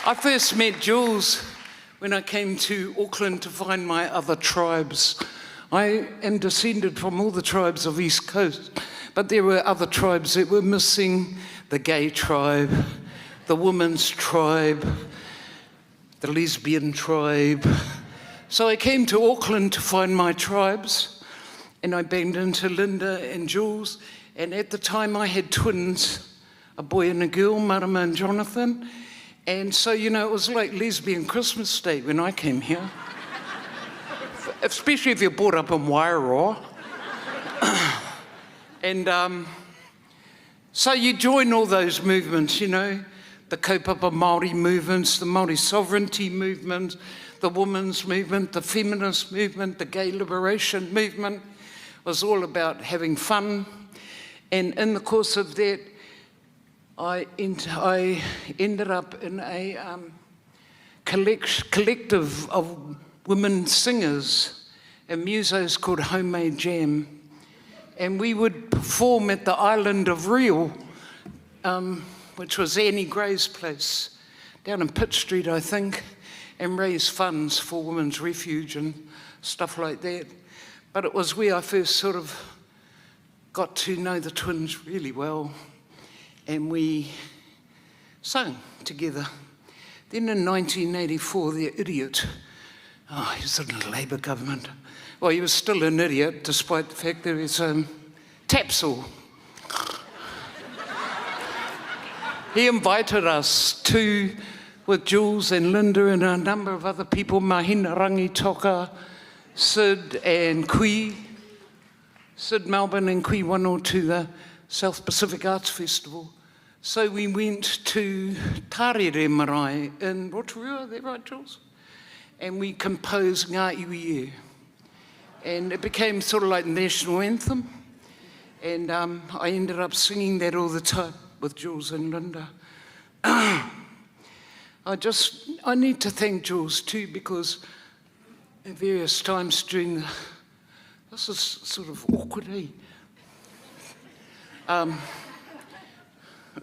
I first met Jools when I came to Auckland to find my other tribes. I am descended from all the tribes of East Coast, but there were other tribes that were missing: the gay tribe, the women's tribe, the lesbian tribe. So I came to Auckland to find my tribes, and I banged into Linda and Jools, and at the time I had twins, a boy and a girl, Marama and Jonathan, and so, you know, it was like lesbian Christmas Day when I came here. Especially if you're brought up in Wairoa. And so you join all those movements, you know, the kaupapa Māori movements, the Māori sovereignty movement, the women's movement, the feminist movement, the gay liberation movement. It was all about having fun. And in the course of that, I ended up in a collective of women singers and musos called Homemade Jam. And we would perform at the island of Rio, which was Annie Gray's place, down in Pitt Street, I think, and raise funds for women's refuge and stuff like that. But it was where I first sort of got to know the twins really well, and we sung together. Then in 1984, the idiot, he was in the Labour government. Well, he was still an idiot, despite the fact that he's Tapsell. He invited us to, with Jools and Linda and a number of other people, Mahina Rangitoka, Sid and Kui, Sid Melbourne and Kui Wano, to the South Pacific Arts Festival. So we went to Tarere Marae in Rotorua, is that right, Jools? And we composed Ngā Iwi E. And it became sort of like the national anthem. And I ended up singing that all the time with Jools and Linda. I need to thank Jools too, because at various times during the, this is sort of awkward, eh?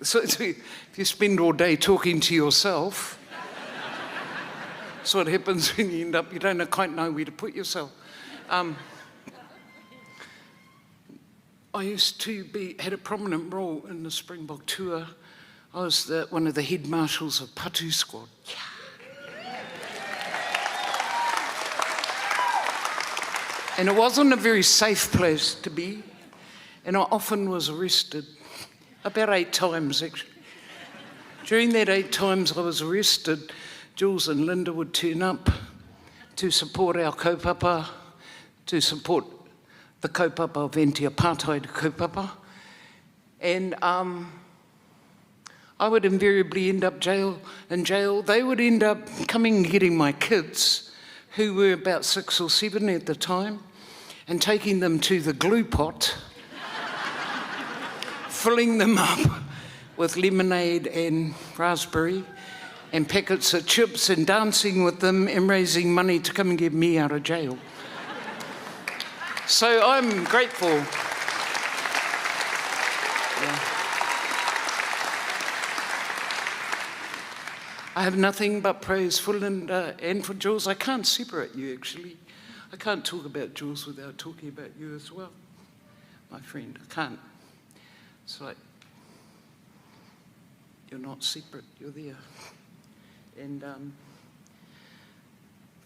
So if you spend all day talking to yourself, that's what happens when you end up, you don't quite know where to put yourself. I used to had a prominent role in the Springbok tour. I was one of the head marshals of Patu Squad. Yeah. And it wasn't a very safe place to be, and I often was arrested, about 8 times actually. During that 8 times I was arrested, Jools and Linda would turn up to support our kaupapa, to support the kaupapa of anti-apartheid kaupapa. And I would invariably end up in jail. They would end up coming and getting my kids, who were about 6 or 7 at the time, and taking them to the glue pot, filling them up with lemonade and raspberry and packets of chips, and dancing with them and raising money to come and get me out of jail. So I'm grateful. Yeah. I have nothing but praise for Linda and for Jools. I can't separate you, actually. I can't talk about Jools without talking about you as well, my friend. I can't. It's like, you're not separate, you're there. And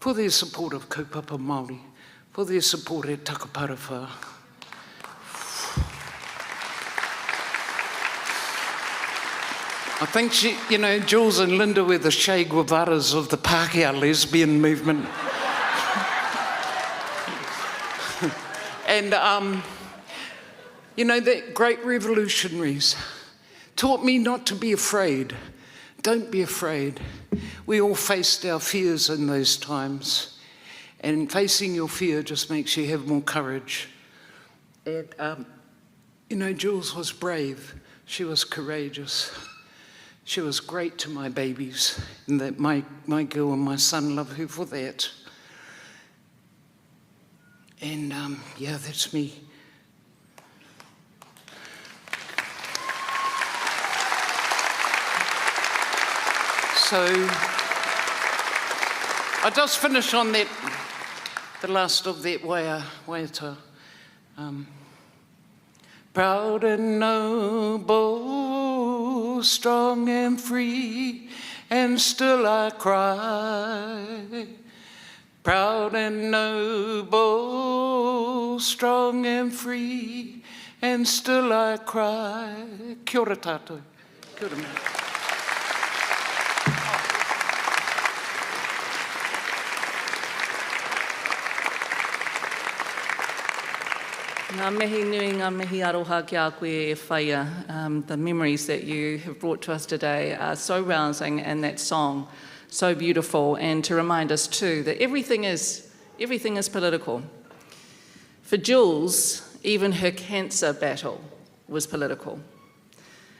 for their support of kaupapa Māori, for their support at Takaparawa. I think Jools and Linda were the Che Guevaras of the Pākehā lesbian movement. And, the great revolutionaries taught me not to be afraid. Don't be afraid. We all faced our fears in those times. And facing your fear just makes you have more courage. And, Jools was brave. She was courageous. She was great to my babies, and that my girl and my son love her for that. And yeah, that's me. So I just finish on that, the last of that waiata. Proud and noble, strong and free, and still I cry. Proud and noble, strong and free, and still I cry. Kia ora tātou. Kia ora mea. Ngā mihi nui, ngā mihi aroha ki a koe e whaia. The memories that you have brought to us today are so rousing, and that song so beautiful, and to remind us too that everything is political. For Jools, even her cancer battle was political.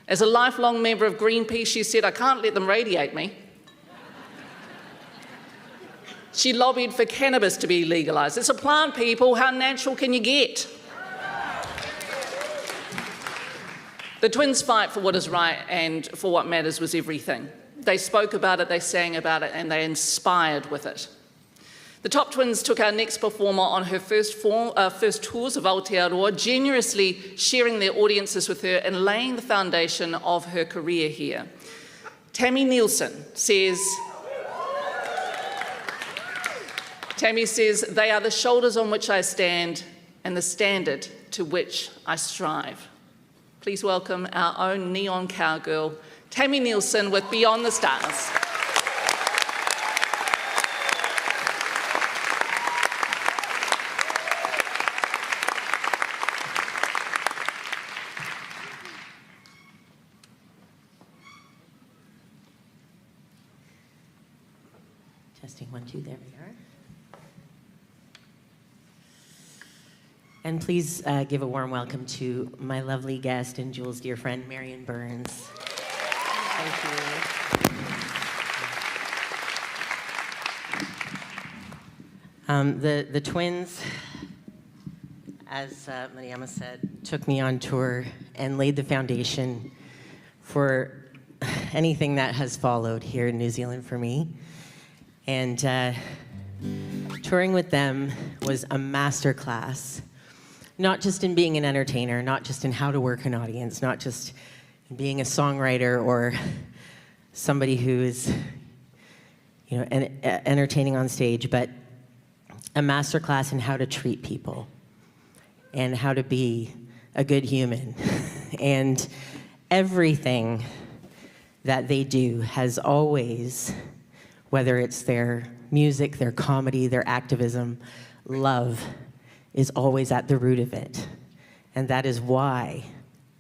As a lifelong member of Greenpeace, she said, "I can't let them radiate me." She lobbied for cannabis to be legalised. It's a plant, people. How natural can you get? The twins' fight for what is right and for what matters was everything. They spoke about it, they sang about it, and they inspired with it. The Topp twins took our next performer on her first tours of Aotearoa, generously sharing their audiences with her and laying the foundation of her career here. Tammy says, "They are the shoulders on which I stand and the standard to which I strive." Please welcome our own neon cowgirl, Tammy Nielsen, with Beyond the Stars. Testing 1, 2, there we are. And please give a warm welcome to my lovely guest and Jools' dear friend, Marion Burns. Thank you. The twins, as Mariama said, took me on tour and laid the foundation for anything that has followed here in New Zealand for me. And touring with them was a masterclass. Not just in being an entertainer, not just in how to work an audience, not just in being a songwriter or somebody who is, entertaining on stage, but a masterclass in how to treat people and how to be a good human. And everything that they do has always, whether it's their music, their comedy, their activism, love is always at the root of it. And that is why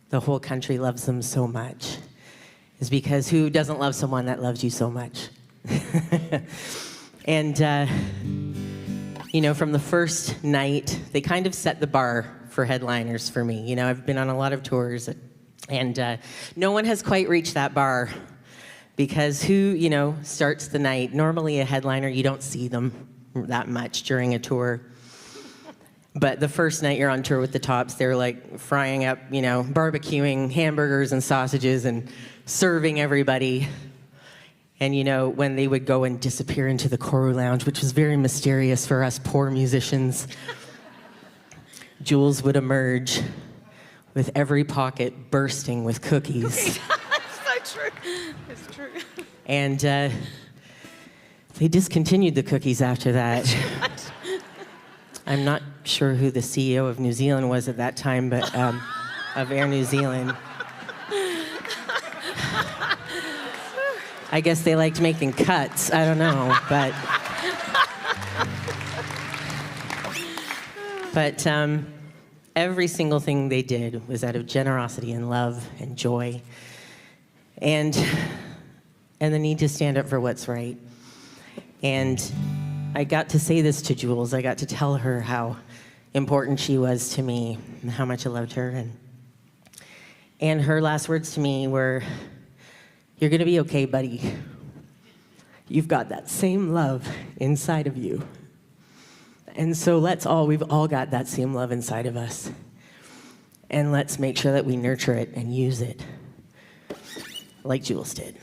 the whole country loves them so much, is because who doesn't love someone that loves you so much? And, from the first night, they kind of set the bar for headliners for me. I've been on a lot of tours, and no one has quite reached that bar, because who, starts the night? Normally a headliner, you don't see them that much during a tour. But the first night you're on tour with the Topps, they're like frying up, barbecuing hamburgers and sausages and serving everybody. And when they would go and disappear into the Koru Lounge, which was very mysterious for us poor musicians, Jools would emerge with every pocket bursting with cookies. That's so true. It's true. And they discontinued the cookies after that. I'm not sure who the CEO of New Zealand was at that time, but of Air New Zealand. I guess they liked making cuts. I don't know, but every single thing they did was out of generosity and love and joy, and the need to stand up for what's right. And I got to say this to Jools. I got to tell her how important she was to me and how much I loved her. And her last words to me were, "You're gonna be okay, buddy. You've got that same love inside of you." And so we've all got that same love inside of us. And let's make sure that we nurture it and use it like Jools did.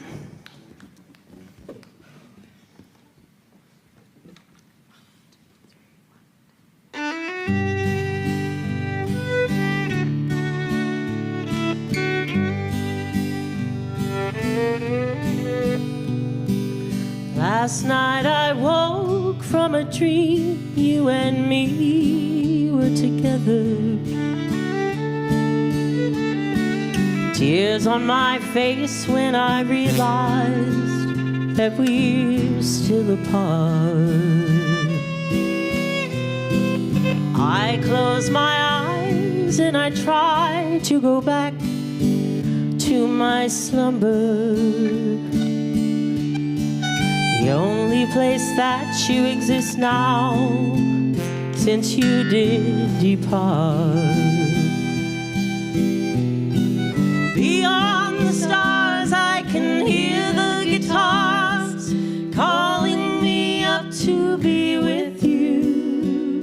Last night I woke from a dream, you and me were together. Tears on my face when I realized that we're still apart. I close my eyes and I try to go back to my slumber. The only place that you exist now, since you did depart. Beyond the stars I can hear the guitars calling me up to be with you.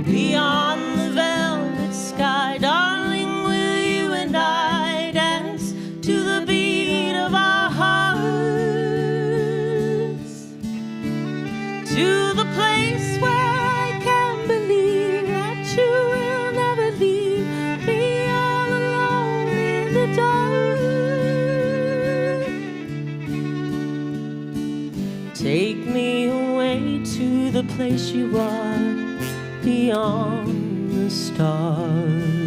Beyond the velvet sky, darling, will you and I dance to the beat of our hearts, to the place where I can believe that you will never leave me all alone in the dark. Take me away to the place you are, beyond the stars.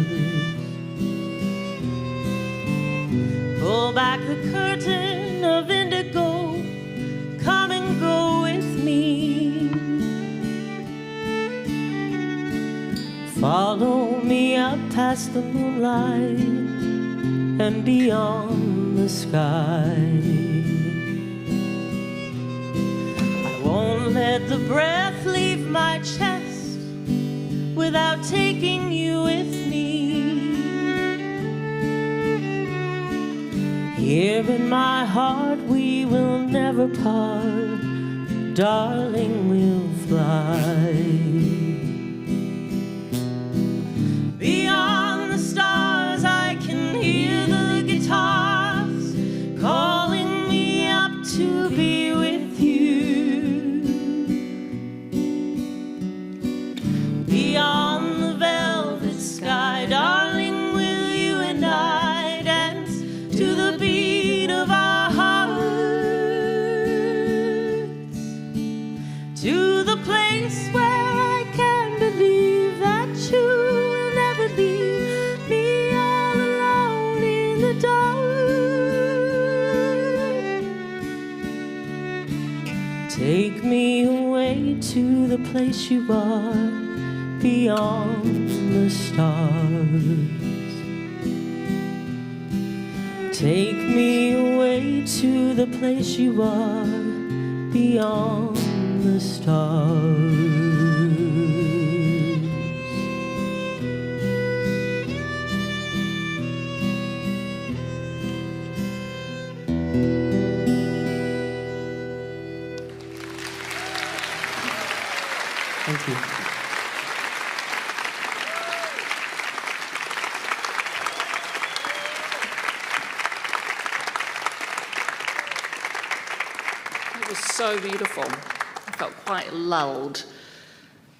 Pull back the curtain of indigo, come and go with me. Follow me up past the moonlight and beyond the sky. I won't let the breath leave my chest without taking you with me. Here in my heart we will never part, darling, we'll fly. Beyond the stars I can hear the guitars calling me up to be with you. Beyond the velvet sky, darling, will you and I dance to the beat of our hearts, to the place where I can believe that you will never leave me all alone in the dark. Take me away to the place you are, beyond the stars. Take me away to the place you are, beyond the stars. Thank you. So beautiful. I felt quite lulled.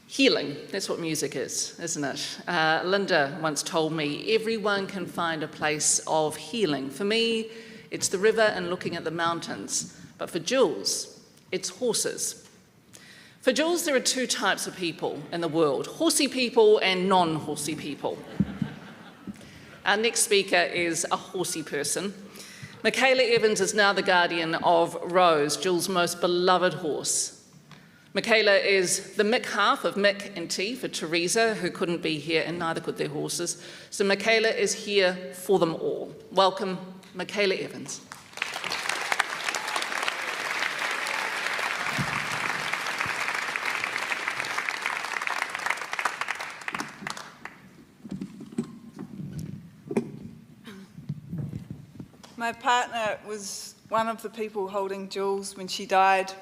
Healing, that's what music is, isn't it? Linda once told me, everyone can find a place of healing. For me, it's the river and looking at the mountains. But for Jools, it's horses. For Jools, there are two types of people in the world, horsey people and non-horsey people. Our next speaker is a horsey person. Michaela Evans is now the guardian of Rose, Jools' most beloved horse. Michaela is the Mick half of Mick and T for Teresa, who couldn't be here, and neither could their horses. So Michaela is here for them all. Welcome, Michaela Evans. My partner was one of the people holding Jools when she died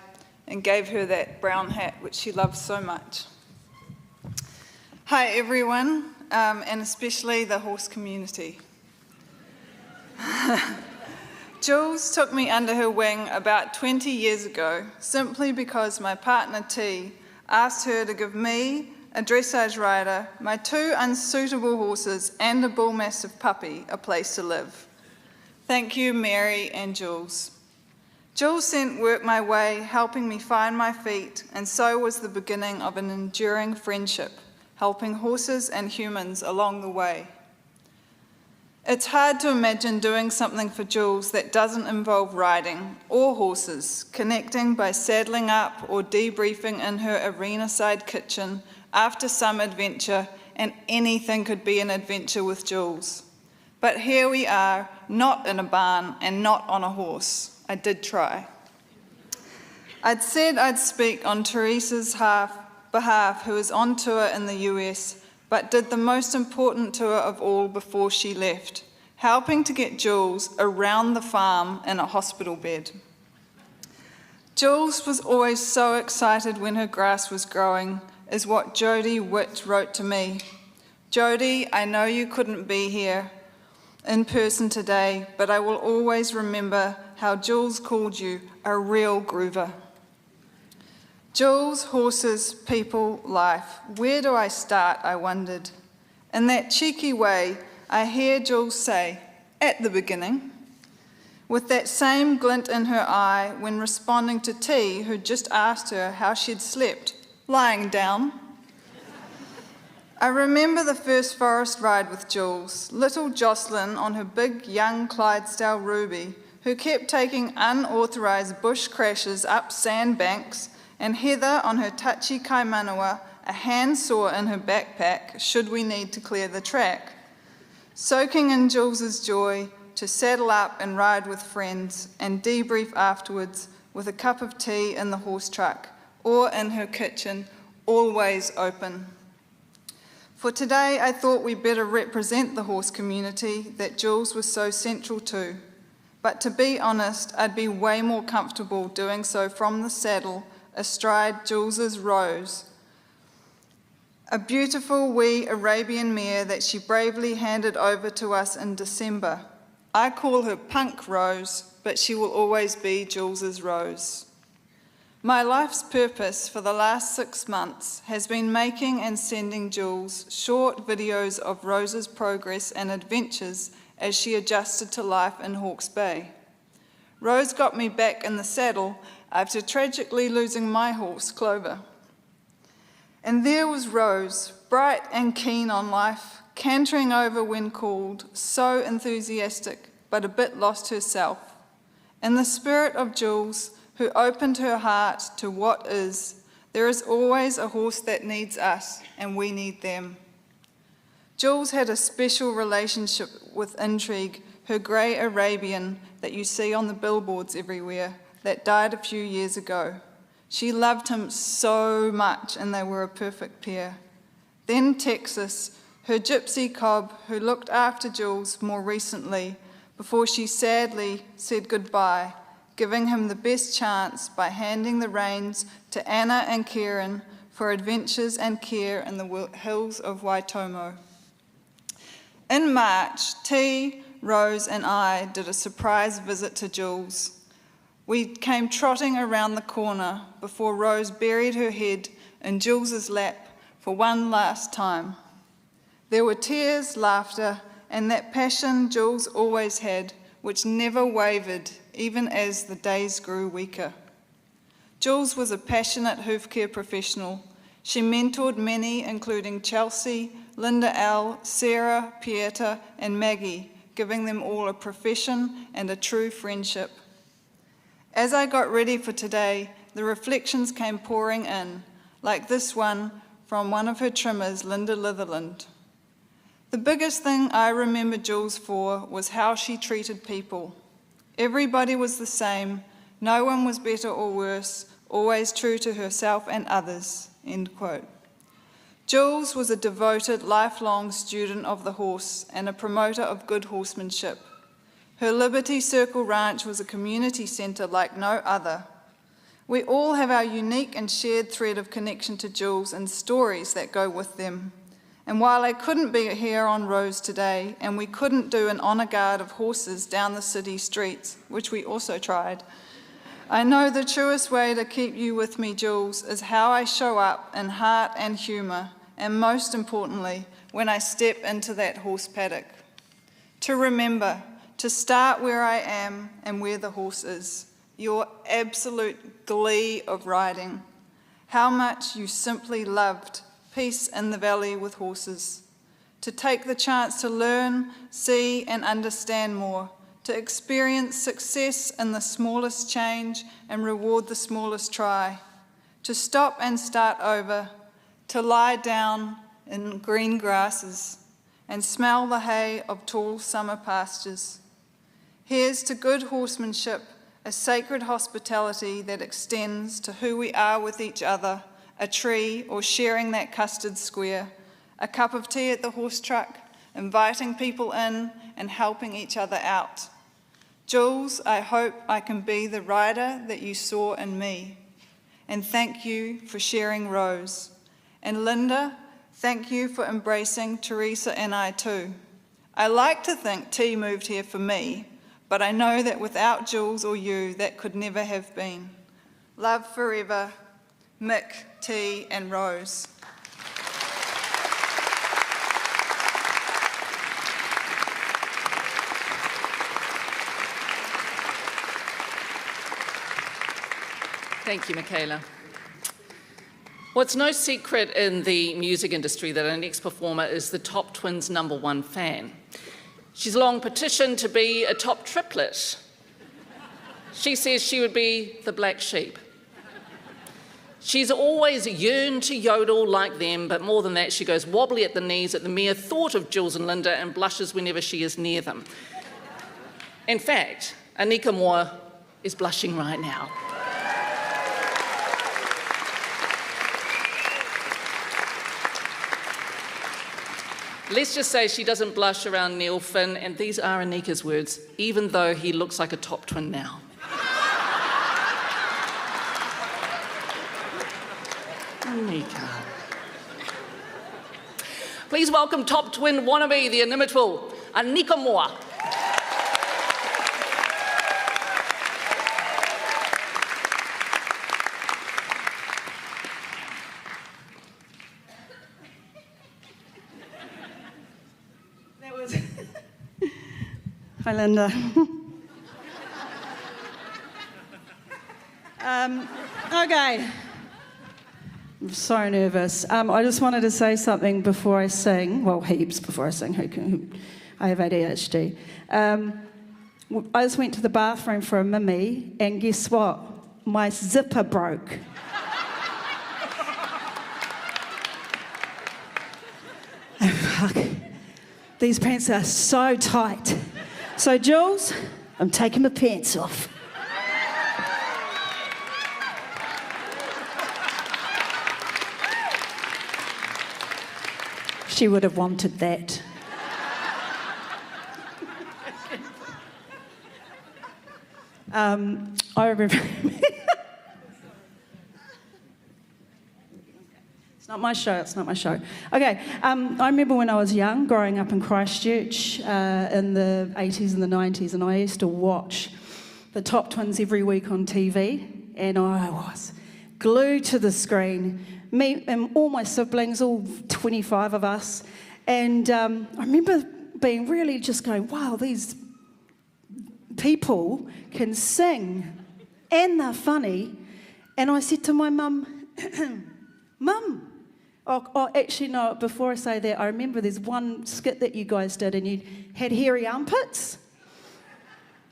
and gave her that brown hat, which she loves so much. Hi everyone, and especially the horse community. Jools took me under her wing about 20 years ago, simply because my partner T asked her to give me, a dressage rider, my 2 unsuitable horses and a bull mastiff puppy a place to live. Thank you, Mary and Jools. Jools sent work my way, helping me find my feet, and so was the beginning of an enduring friendship, helping horses and humans along the way. It's hard to imagine doing something for Jools that doesn't involve riding or horses, connecting by saddling up or debriefing in her arena-side kitchen after some adventure, and anything could be an adventure with Jools. But here we are, not in a barn and not on a horse. I did try. I'd said I'd speak on Teresa's behalf, who is on tour in the US, but did the most important tour of all before she left, helping to get Jools around the farm in a hospital bed. Jools was always so excited when her grass was growing, is what Jody Witt wrote to me. Jody, I know you couldn't be here in person today, but I will always remember how Jools called you a real groover. Jools, horses, people, life. Where do I start, I wondered. In that cheeky way, I hear Jools say, at the beginning, with that same glint in her eye when responding to T, who just asked her how she'd slept, lying down. I remember the first forest ride with Jools, little Jocelyn on her big young Clydesdale Ruby, who kept taking unauthorised bush crashes up sandbanks, and Heather on her touchy Kaimanawa, a handsaw in her backpack should we need to clear the track. Soaking in Jools's joy to saddle up and ride with friends and debrief afterwards with a cup of tea in the horse truck or in her kitchen, always open. For today, I thought we better represent the horse community that Jools was so central to. But to be honest, I'd be way more comfortable doing so from the saddle astride Jools's Rose, a beautiful wee Arabian mare that she bravely handed over to us in December. I call her Punk Rose, but she will always be Jools's Rose. My life's purpose for the last 6 months has been making and sending Jools short videos of Rose's progress and adventures as she adjusted to life in Hawke's Bay. Rose got me back in the saddle after tragically losing my horse, Clover. And there was Rose, bright and keen on life, cantering over when called, so enthusiastic, but a bit lost herself. In the spirit of Jools, who opened her heart to what is, there is always a horse that needs us, and we need them. Jools had a special relationship with Intrigue, her grey Arabian that you see on the billboards everywhere, that died a few years ago. She loved him so much, and they were a perfect pair. Then Texas, her gypsy cob, who looked after Jools more recently, before she sadly said goodbye, giving him the best chance by handing the reins to Anna and Kieran for adventures and care in the hills of Waitomo. In March, T, Rose and I did a surprise visit to Jools. We came trotting around the corner before Rose buried her head in Jools's lap for one last time. There were tears, laughter, and that passion Jools always had, which never wavered even as the days grew weaker. Jools was a passionate hoof care professional. She mentored many, including Chelsea, Linda L., Sarah, Pieta, and Maggie, giving them all a profession and a true friendship. As I got ready for today, the reflections came pouring in, like this one from one of her trimmers, Linda Litherland. The biggest thing I remember Jools for was how she treated people. Everybody was the same, no one was better or worse, always true to herself and others, end quote. Jools was a devoted, lifelong student of the horse and a promoter of good horsemanship. Her Liberty Circle Ranch was a community centre like no other. We all have our unique and shared thread of connection to Jools and stories that go with them. And while I couldn't be here on Rose today, and we couldn't do an honour guard of horses down the city streets, which we also tried, I know the truest way to keep you with me, Jools, is how I show up in heart and humour, and most importantly, when I step into that horse paddock. To remember, to start where I am and where the horse is, your absolute glee of riding, how much you simply loved peace in the valley with horses, to take the chance to learn, see and understand more, to experience success in the smallest change and reward the smallest try, to stop and start over, to lie down in green grasses and smell the hay of tall summer pastures. Here's to good horsemanship, a sacred hospitality that extends to who we are with each other, a tree or sharing that custard square, a cup of tea at the horse truck, inviting people in and helping each other out. Jools, I hope I can be the rider that you saw in me. And thank you for sharing Rose. And Linda, thank you for embracing Teresa and I too. I like to think T moved here for me, but I know that without Jools or you, that could never have been. Love forever, Mick, T and Rose. Thank you, Michaela. Well, it's no secret in the music industry that our next performer is the Topp Twins' #1 fan. She's long petitioned to be a top triplet. She says she would be the black sheep. She's always yearned to yodel like them, but more than that, she goes wobbly at the knees at the mere thought of Jools and Linda and blushes whenever she is near them. In fact, Anika Moore is blushing right now. Let's just say she doesn't blush around Neil Finn, and these are Anika's words, even though he looks like a top twin now. Anika. Please welcome top twin wannabe, the inimitable Anika Moore. Hi, Linda. Okay. I'm so nervous. I just wanted to say something before I sing. Well, heaps before I sing. I have ADHD. I just went to the bathroom for a mimmy, and guess what? My zipper broke. Oh, fuck. These pants are so tight. So, Jools, I'm taking my pants off. She would have wanted that. I remember... It's not my show. Okay, I remember when I was young, growing up in Christchurch in the 80s and the 90s, and I used to watch the Topp Twins every week on TV, and I was glued to the screen, me and all my siblings, all 25 of us, and I remember being really just going, wow, these people can sing, and they're funny, and I said to my mum, Mum, oh, actually, no, before I say that, I remember there's one skit that you guys did and you had hairy armpits.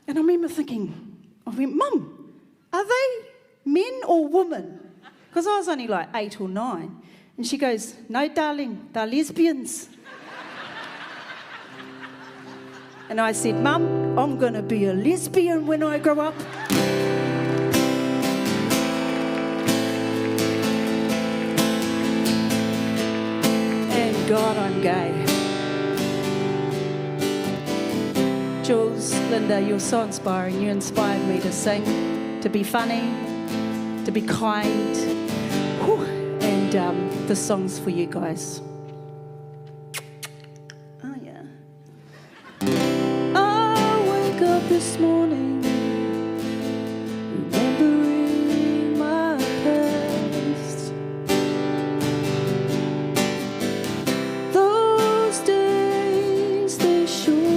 And I remember thinking, Mum, are they men or women? Because I was only like 8 or 9. And she goes, no, darling, they're lesbians. And I said, Mum, I'm going to be a lesbian when I grow up. God, I'm gay. Jools, Linda, you're so inspiring. You inspired me to sing, to be funny, to be kind. Whew. And the song's for you guys. Oh, yeah. I wake up this morning remembering my past. Those days, they sure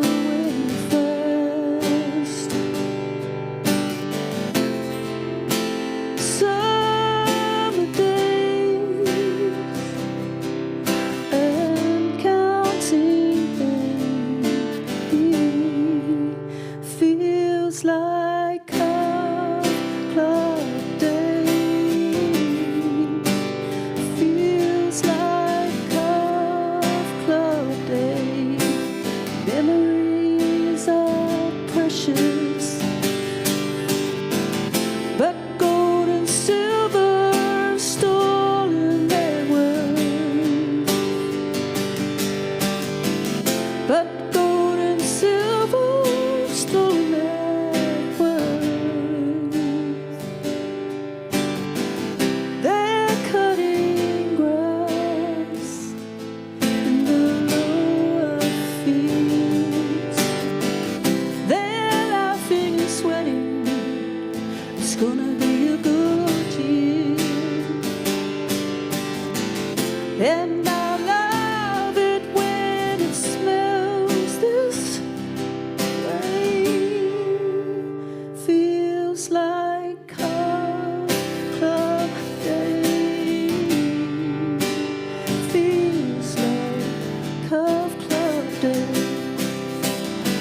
went fast. Summer days and counting them feels like a club day. Feels like a club day. Memories are precious, but gold and silver stolen their worth. But gold and silver stolen their worth. They're cutting grass in the lower fields. They're laughing and sweating. It's gonna be a good year. And I love it when it smells this way. Feels like a club day. Feels like a club day.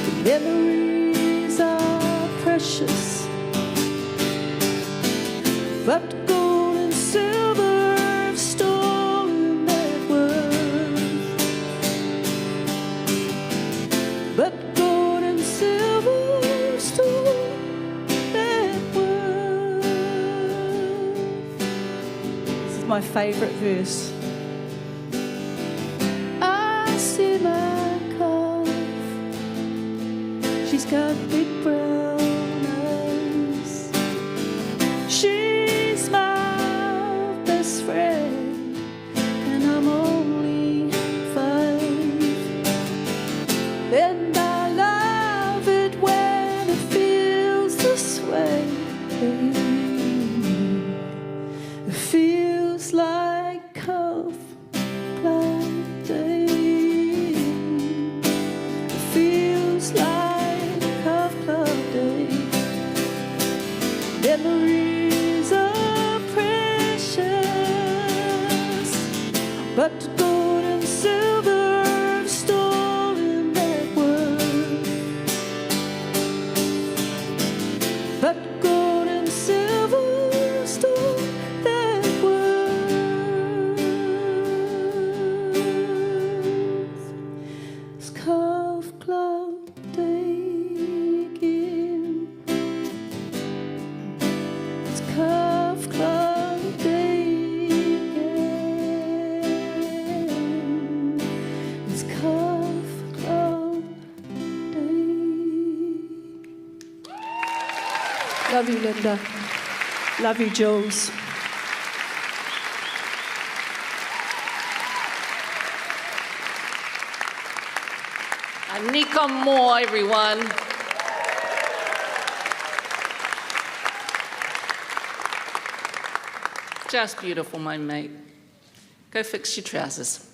The memories are precious, but gold and silver have stolen their worth. But gold and silver have stolen their worth. This is my favourite verse. I see my calf. She's got big brown eyes. She's my best friend, and I'm only 5. And I love it when it feels this way. It feels like Cove Club Day. It feels like Cove Club Day. Memories are precious, but gold and silver have stolen their worth. But gold and silver have stolen their worth. It's Cove Club Day again. It's Cove Club Day again. It's Cove Club Day. Love you, Linda. Love you, Jools. Anika mo, everyone. Just beautiful, my mate. Go fix your trousers.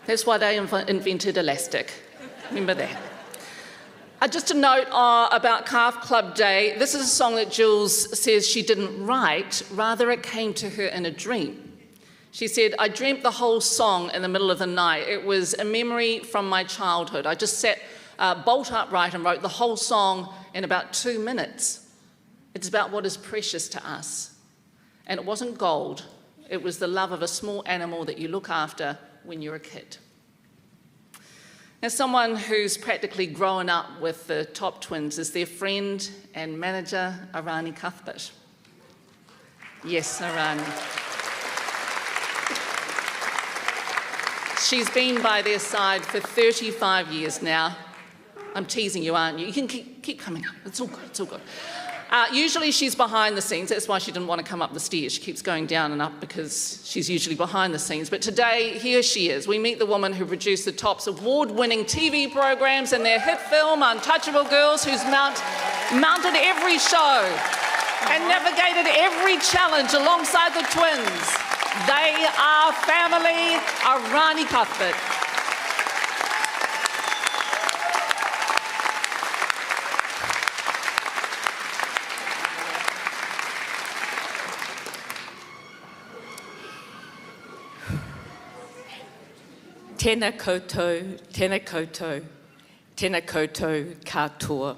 That's why they invented elastic. Remember that. Just a note about Calf Club Day. This is a song that Jools says she didn't write, rather it came to her in a dream. She said, I dreamt the whole song in the middle of the night. It was a memory from my childhood. I just sat bolt upright and wrote the whole song in about 2 minutes. It's about what is precious to us. And it wasn't gold. It was the love of a small animal that you look after when you're a kid. As someone who's practically grown up with the Topp twins is their friend and manager, Arani Cuthbert. Yes, Arani. She's been by their side for 35 years now, I'm teasing you, aren't you? You can keep coming up. It's all good, it's all good. Usually she's behind the scenes. That's why she didn't want to come up the stairs. She keeps going down and up because she's usually behind the scenes. But today, here she is. We meet the woman who produced the Topp's award-winning TV programs and their hit film, Untouchable Girls, who's mounted every show and navigated every challenge alongside the twins. They are family, Arani Cuthbert. Tēnā koutou, tēnā koutou, tēnā koutou katoa.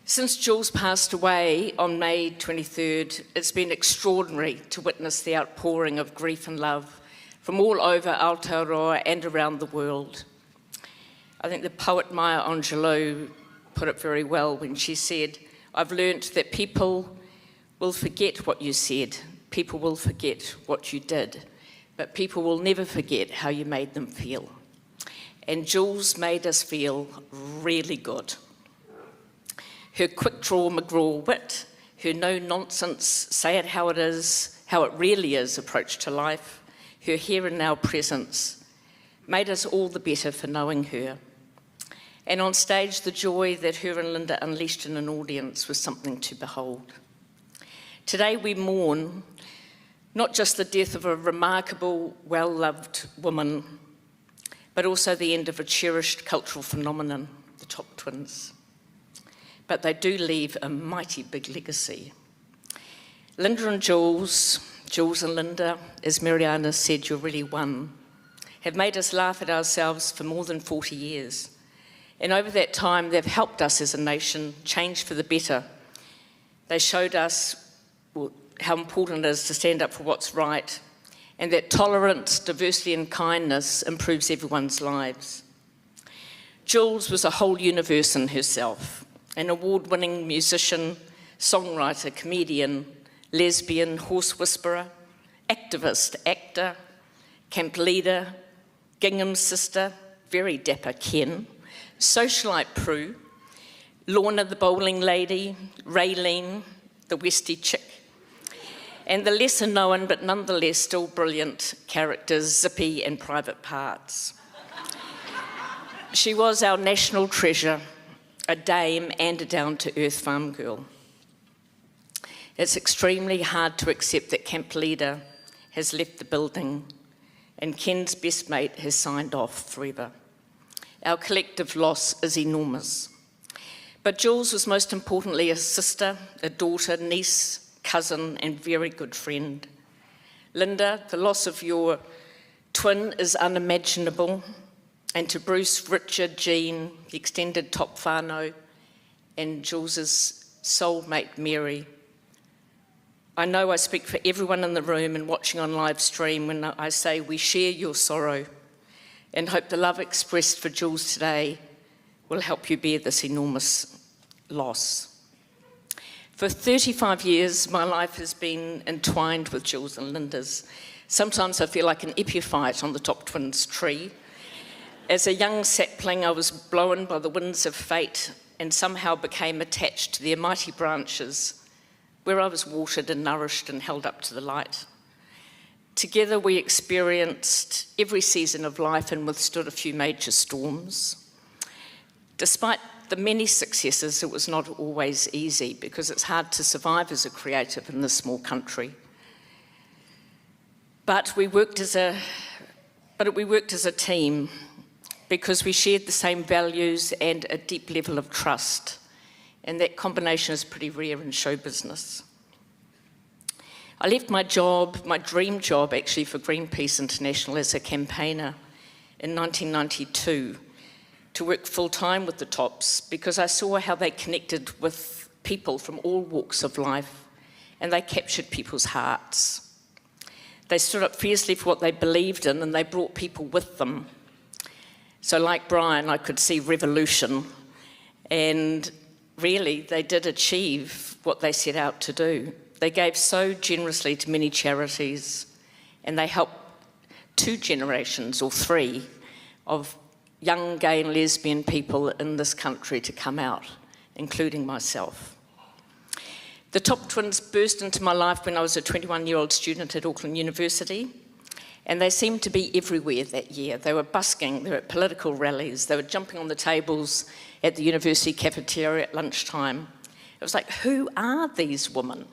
Since Jools passed away on May 23rd, it's been extraordinary to witness the outpouring of grief and love from all over Aotearoa and around the world. I think the poet Maya Angelou put it very well when she said, "I've learnt that people will forget what you said, people will forget what you did, but people will never forget how you made them feel." And Jools made us feel really good. Her quick-draw McGraw wit, her no-nonsense, say it how it really is approach to life, her here and now presence, made us all the better for knowing her. And on stage, the joy that her and Linda unleashed in an audience was something to behold. Today we mourn not just the death of a remarkable, well-loved woman, but also the end of a cherished cultural phenomenon, the Topp twins. But they do leave a mighty big legacy. Linda and Jools, Jools and Linda, as Mariana said, you're really one, have made us laugh at ourselves for more than 40 years. And over that time, they've helped us as a nation change for the better. They showed us how important it is to stand up for what's right, and that tolerance, diversity and kindness improves everyone's lives. Jools was a whole universe in herself, an award-winning musician, songwriter, comedian, lesbian, horse whisperer, activist, actor, camp leader, gingham sister, very dapper Ken, socialite Prue, Lorna the bowling lady, Raylene, the Westie chick, and the lesser known but nonetheless still brilliant characters Zippy and Private Parts. She was our national treasure, a dame and a down-to-earth farm girl. It's extremely hard to accept that camp leader has left the building and Ken's best mate has signed off forever. Our collective loss is enormous. But Jools was most importantly a sister, a daughter, niece, cousin and very good friend. Linda, the loss of your twin is unimaginable, and to Bruce, Richard, Jean, the extended Topp whānau, and Jools' soulmate Mary. I know I speak for everyone in the room and watching on live stream when I say we share your sorrow and hope the love expressed for Jools today will help you bear this enormous loss. For 35 years, my life has been entwined with Jools and Linda's. Sometimes I feel like an epiphyte on the Topp twins tree. As a young sapling, I was blown by the winds of fate and somehow became attached to their mighty branches, where I was watered and nourished and held up to the light. Together we experienced every season of life and withstood a few major storms. Despite the many successes, it was not always easy because it's hard to survive as a creative in this small country. But we worked as a team because we shared the same values and a deep level of trust. And that combination is pretty rare in show business. I left my job, my dream job actually, for Greenpeace International as a campaigner in 1992 to work full-time with the Topps because I saw how they connected with people from all walks of life and they captured people's hearts. They stood up fiercely for what they believed in and they brought people with them. So like Brian, I could see revolution, and really they did achieve what they set out to do. They gave so generously to many charities and they helped 2 generations or 3 of young gay and lesbian people in this country to come out, including myself. The Topp twins burst into my life when I was a 21-year-old student at Auckland University, and they seemed to be everywhere that year. They were busking, they were at political rallies, they were jumping on the tables at the university cafeteria at lunchtime. It was like, who are these women?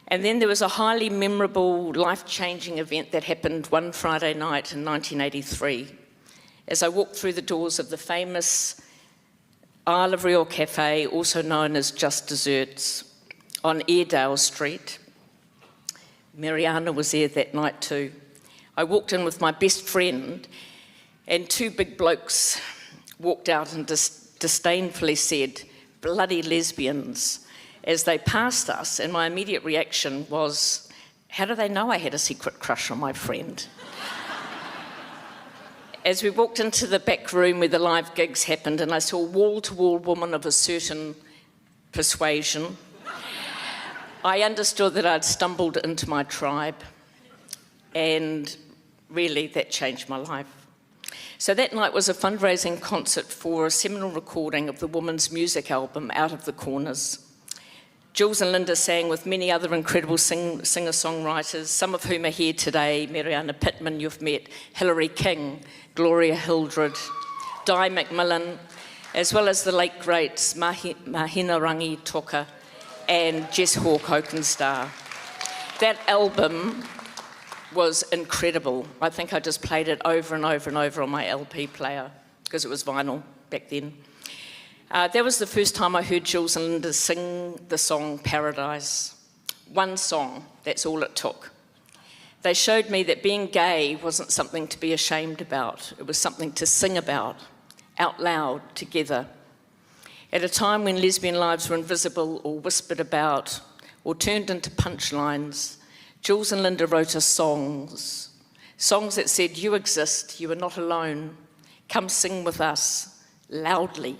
And then there was a highly memorable, life-changing event that happened one Friday night in 1983. As I walked through the doors of the famous Isle of Real Cafe, also known as Just Desserts, on Airedale Street. Mariana was there that night too. I walked in with my best friend, and two big blokes walked out and disdainfully said, "Bloody lesbians," as they passed us, and my immediate reaction was, how do they know I had a secret crush on my friend? As we walked into the back room where the live gigs happened, and I saw a wall-to-wall woman of a certain persuasion, I understood that I'd stumbled into my tribe, and really that changed my life. So that night was a fundraising concert for a seminal recording of the women's music album, Out of the Corners. Jools and Linda sang with many other incredible singer-songwriters, some of whom are here today. Mariana Pittman, you've met, Hilary King, Gloria Hildred, Di McMillan, as well as the late greats Mahina Rangi Toka and Jess Hawke Oakenstar. That album was incredible. I think I just played it over and over and over on my LP player because it was vinyl back then. That was the first time I heard Jools and Linda sing the song Paradise. One song, that's all it took. They showed me that being gay wasn't something to be ashamed about. It was something to sing about, out loud, together. At a time when lesbian lives were invisible or whispered about or turned into punchlines, Jools and Linda wrote us songs that said, "You exist, you are not alone, come sing with us, loudly."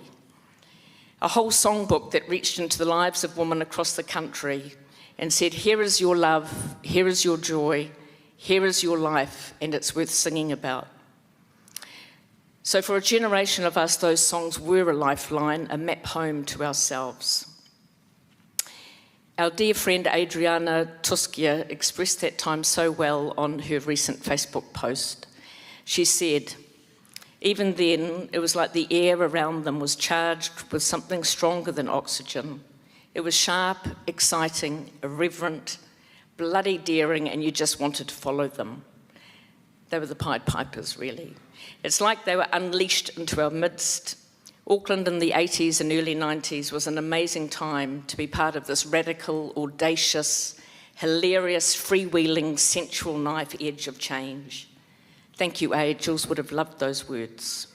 A whole songbook that reached into the lives of women across the country and said, here is your love, here is your joy, here is your life, and it's worth singing about. So for a generation of us, those songs were a lifeline, a map home to ourselves. Our dear friend Adriana Tuskia expressed that time so well on her recent Facebook post. She said, even then, it was like the air around them was charged with something stronger than oxygen. It was sharp, exciting, irreverent, bloody daring, and you just wanted to follow them. They were the Pied Pipers, really. It's like they were unleashed into our midst. Auckland in the 80s and early 90s was an amazing time to be part of this radical, audacious, hilarious, freewheeling, sensual knife edge of change. Thank you, A. Jools would have loved those words.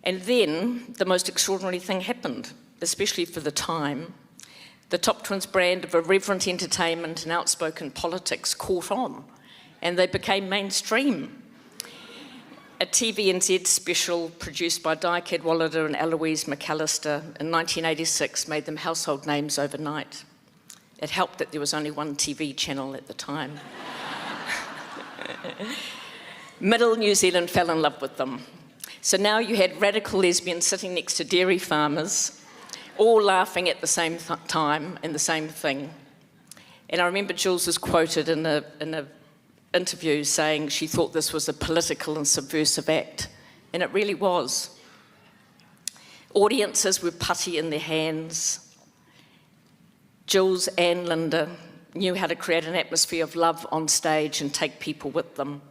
And then the most extraordinary thing happened, especially for the time. The Topp twins' brand of irreverent entertainment and outspoken politics caught on, and they became mainstream. A TVNZ special produced by Di Cadwallader and Eloise McAllister in 1986 made them household names overnight. It helped that there was only one TV channel at the time. Middle New Zealand fell in love with them. So now you had radical lesbians sitting next to dairy farmers, all laughing at the same time and the same thing. And I remember Jools was quoted in a interview saying she thought this was a political and subversive act, and it really was. Audiences were putty in their hands. Jools and Linda knew how to create an atmosphere of love on stage and take people with them.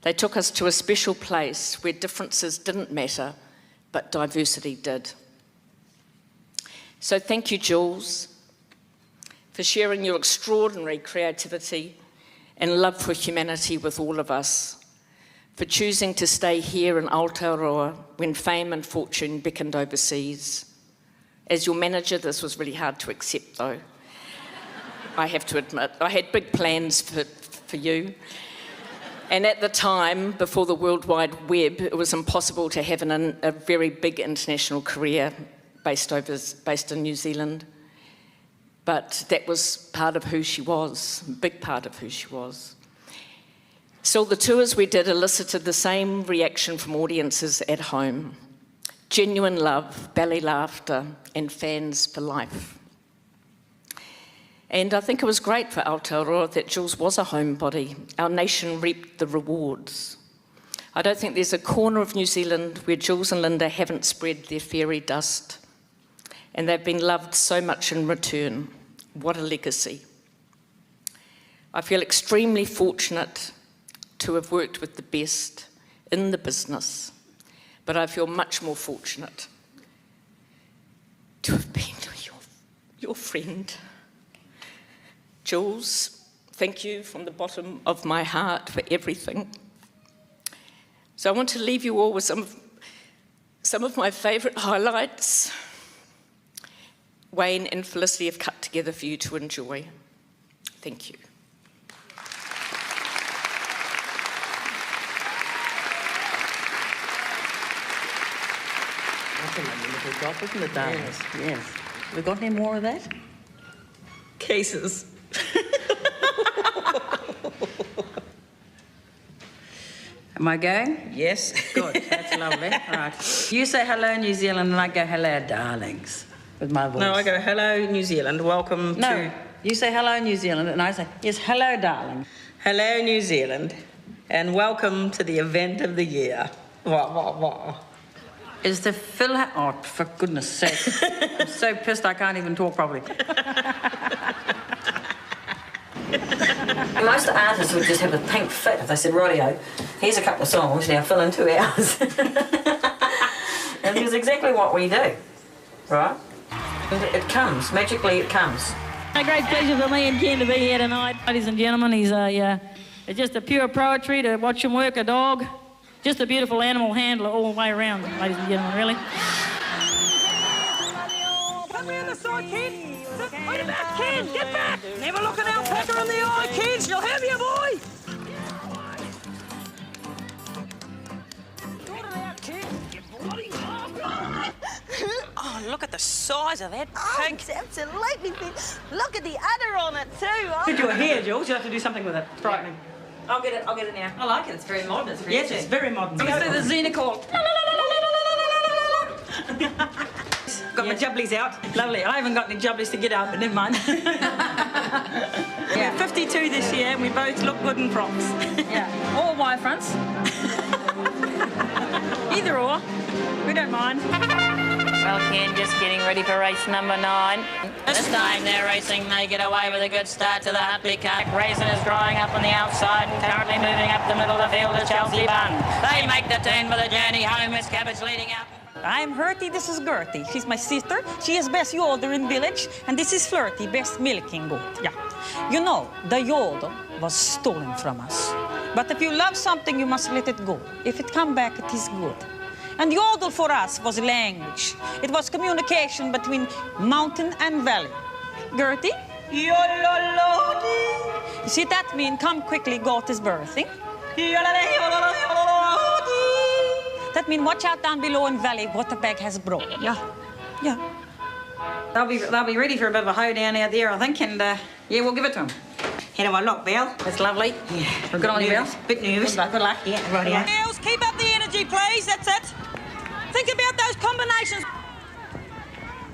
They took us to a special place where differences didn't matter, but diversity did. So thank you, Jools, for sharing your extraordinary creativity and love for humanity with all of us, for choosing to stay here in Aotearoa when fame and fortune beckoned overseas. As your manager, this was really hard to accept, though. I have to admit, I had big plans for you. And at the time, before the World Wide Web, it was impossible to have a very big international career based in New Zealand. But that was part of who she was, a big part of who she was. So the tours we did elicited the same reaction from audiences at home. Genuine love, belly laughter, and fans for life. And I think it was great for Aotearoa that Jools was a homebody. Our nation reaped the rewards. I don't think there's a corner of New Zealand where Jools and Linda haven't spread their fairy dust. And they've been loved so much in return. What a legacy. I feel extremely fortunate to have worked with the best in the business, but I feel much more fortunate to have been your friend. Jools, thank you from the bottom of my heart for everything. So I want to leave you all with some of my favourite highlights Wayne and Felicity have cut together for you to enjoy. Thank you. That's a lovely little drop, isn't it, darling? Yes, yes. Have we got any more of that? Cases. Am I going? Yes. Good, that's lovely. All right. You say hello, New Zealand, and I go hello, darlings, with my voice. No, I go hello, New Zealand, welcome to... No, you say hello, New Zealand, and I say, yes, hello, darling. Hello, New Zealand, and welcome to the event of the year. Wah, wah, wah. Is the filler... Oh, for goodness sake. I'm so pissed I can't even talk properly. Most artists would just have a pink fit if they said, rightio, here's a couple of songs, now fill in 2 hours. And it's exactly what we do, right? It comes, magically it comes. A great pleasure for me and Ken to be here tonight. Ladies and gentlemen, it's just a pure poetry to watch him work a dog. Just a beautiful animal handler all the way around, ladies and gentlemen, really. Come in the side, Ken. Wait a minute, Ken, get back. Never look an alpaca in the eye, Ken. She'll have you, boy. Oh, look at the size of that pig. Oh, absolutely. Look at the udder on it too. Oh. Look at your hair, Jules. You have to do something with it. It's frightening. I'll get it now. I like it. It's very modern. It's very it's very modern. Go to the xenocorn. Got my jubblies out. Lovely. I haven't got any jubblies to get out, but never mind. We're 52 this year, and we both look good in frocks. Yeah. Or wire fronts. Either or. We don't mind. Well, Ken, just getting ready for race number 9. This time they're racing, they get away with a good start to the Hutley Cup. Raisin is drawing up on the outside and currently moving up the middle of the field is Chelsea Bun. They make the turn for the journey home. It's Cabbage leading out. I'm Herty, this is Gertie. She's my sister. She is best yodel in village, and this is Flirty, best milking goat. Yeah. You know, the yodel was stolen from us. But if you love something, you must let it go. If it come back, it is good. And yodel for us was language. It was communication between mountain and valley. Gertie? Yodel-lodi. You see, that means come quickly, goat is birthing. That means watch out down below in valley, water bag has broke. Yeah, yeah. They'll be ready for a bit of a hoedown out there, I think, and yeah, we'll give it to them. How do I look, Belle? That's lovely. Yeah. Good on you, Belle. Bit nervous. Good luck. Yeah, right here. Girls, keep up the energy, please. That's it. Think about those combinations.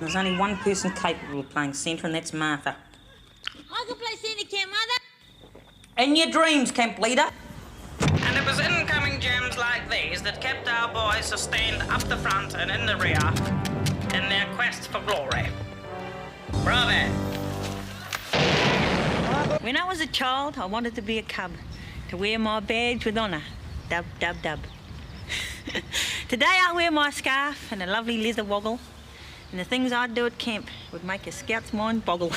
There's only one person capable of playing centre, and that's Martha. I can play centre, Camp Mother. In your dreams, camp leader. And it was incoming gems like these that kept our boys sustained up the front and in the rear in their quest for glory. Bravo! When I was a child, I wanted to be a cub, to wear my badge with honour. Dub, dub, dub. Today I wear my scarf and a lovely leather woggle, and the things I'd do at camp would make a scout's mind boggle.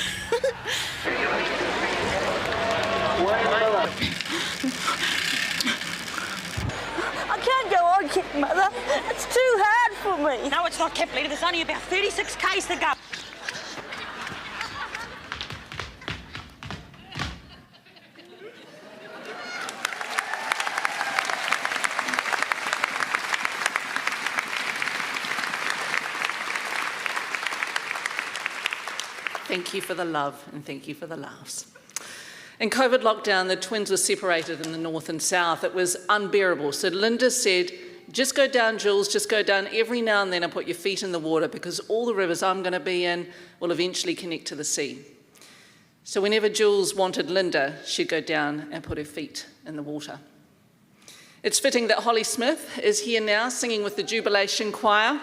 I can't go on, Camp Mother. It's too hard for me. No, it's not, Camp Leader. There's only about 36 k's to go. Thank you for the love and thank you for the laughs. In COVID lockdown, the twins were separated in the north and south. It was unbearable. So Linda said, just go down, Jools, just go down every now and then and put your feet in the water, because all the rivers I'm going to be in will eventually connect to the sea. So whenever Jools wanted Linda, she'd go down and put her feet in the water. It's fitting that Holly Smith is here now singing with the Jubilation Choir,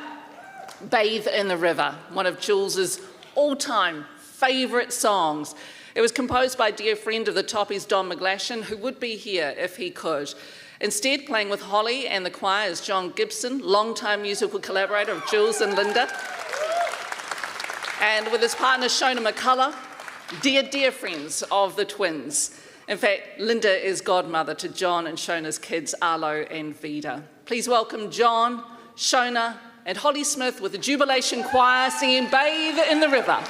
Bathe in the River, one of Jools' all-time favourite songs. It was composed by a dear friend of the Toppies, Don McGlashan, who would be here if he could. Instead, playing with Holly and the choir is John Gibson, long-time musical collaborator of Jools and Linda. And with his partner, Shona McCullough, dear friends of the twins. In fact, Linda is godmother to John and Shona's kids, Arlo and Vida. Please welcome John, Shona, and Holly Smith with the Jubilation Choir singing Bathe in the River.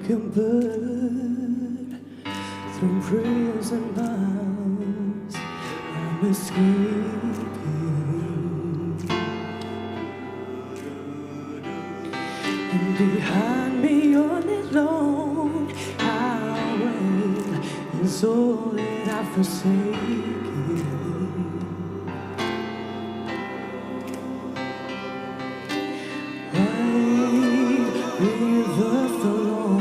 Like a bird through prison bars, I'm escaping. And behind me on this long highway is all that I've forsaken. River flow,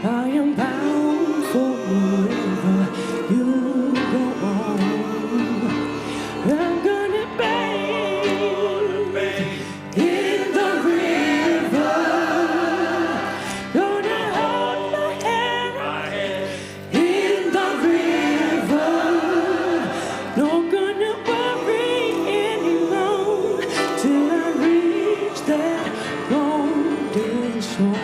I am bound for wherever you go on. I'm gonna bathe in the river, gonna hold my head in the river, not gonna worry anymore till I reach that golden shore.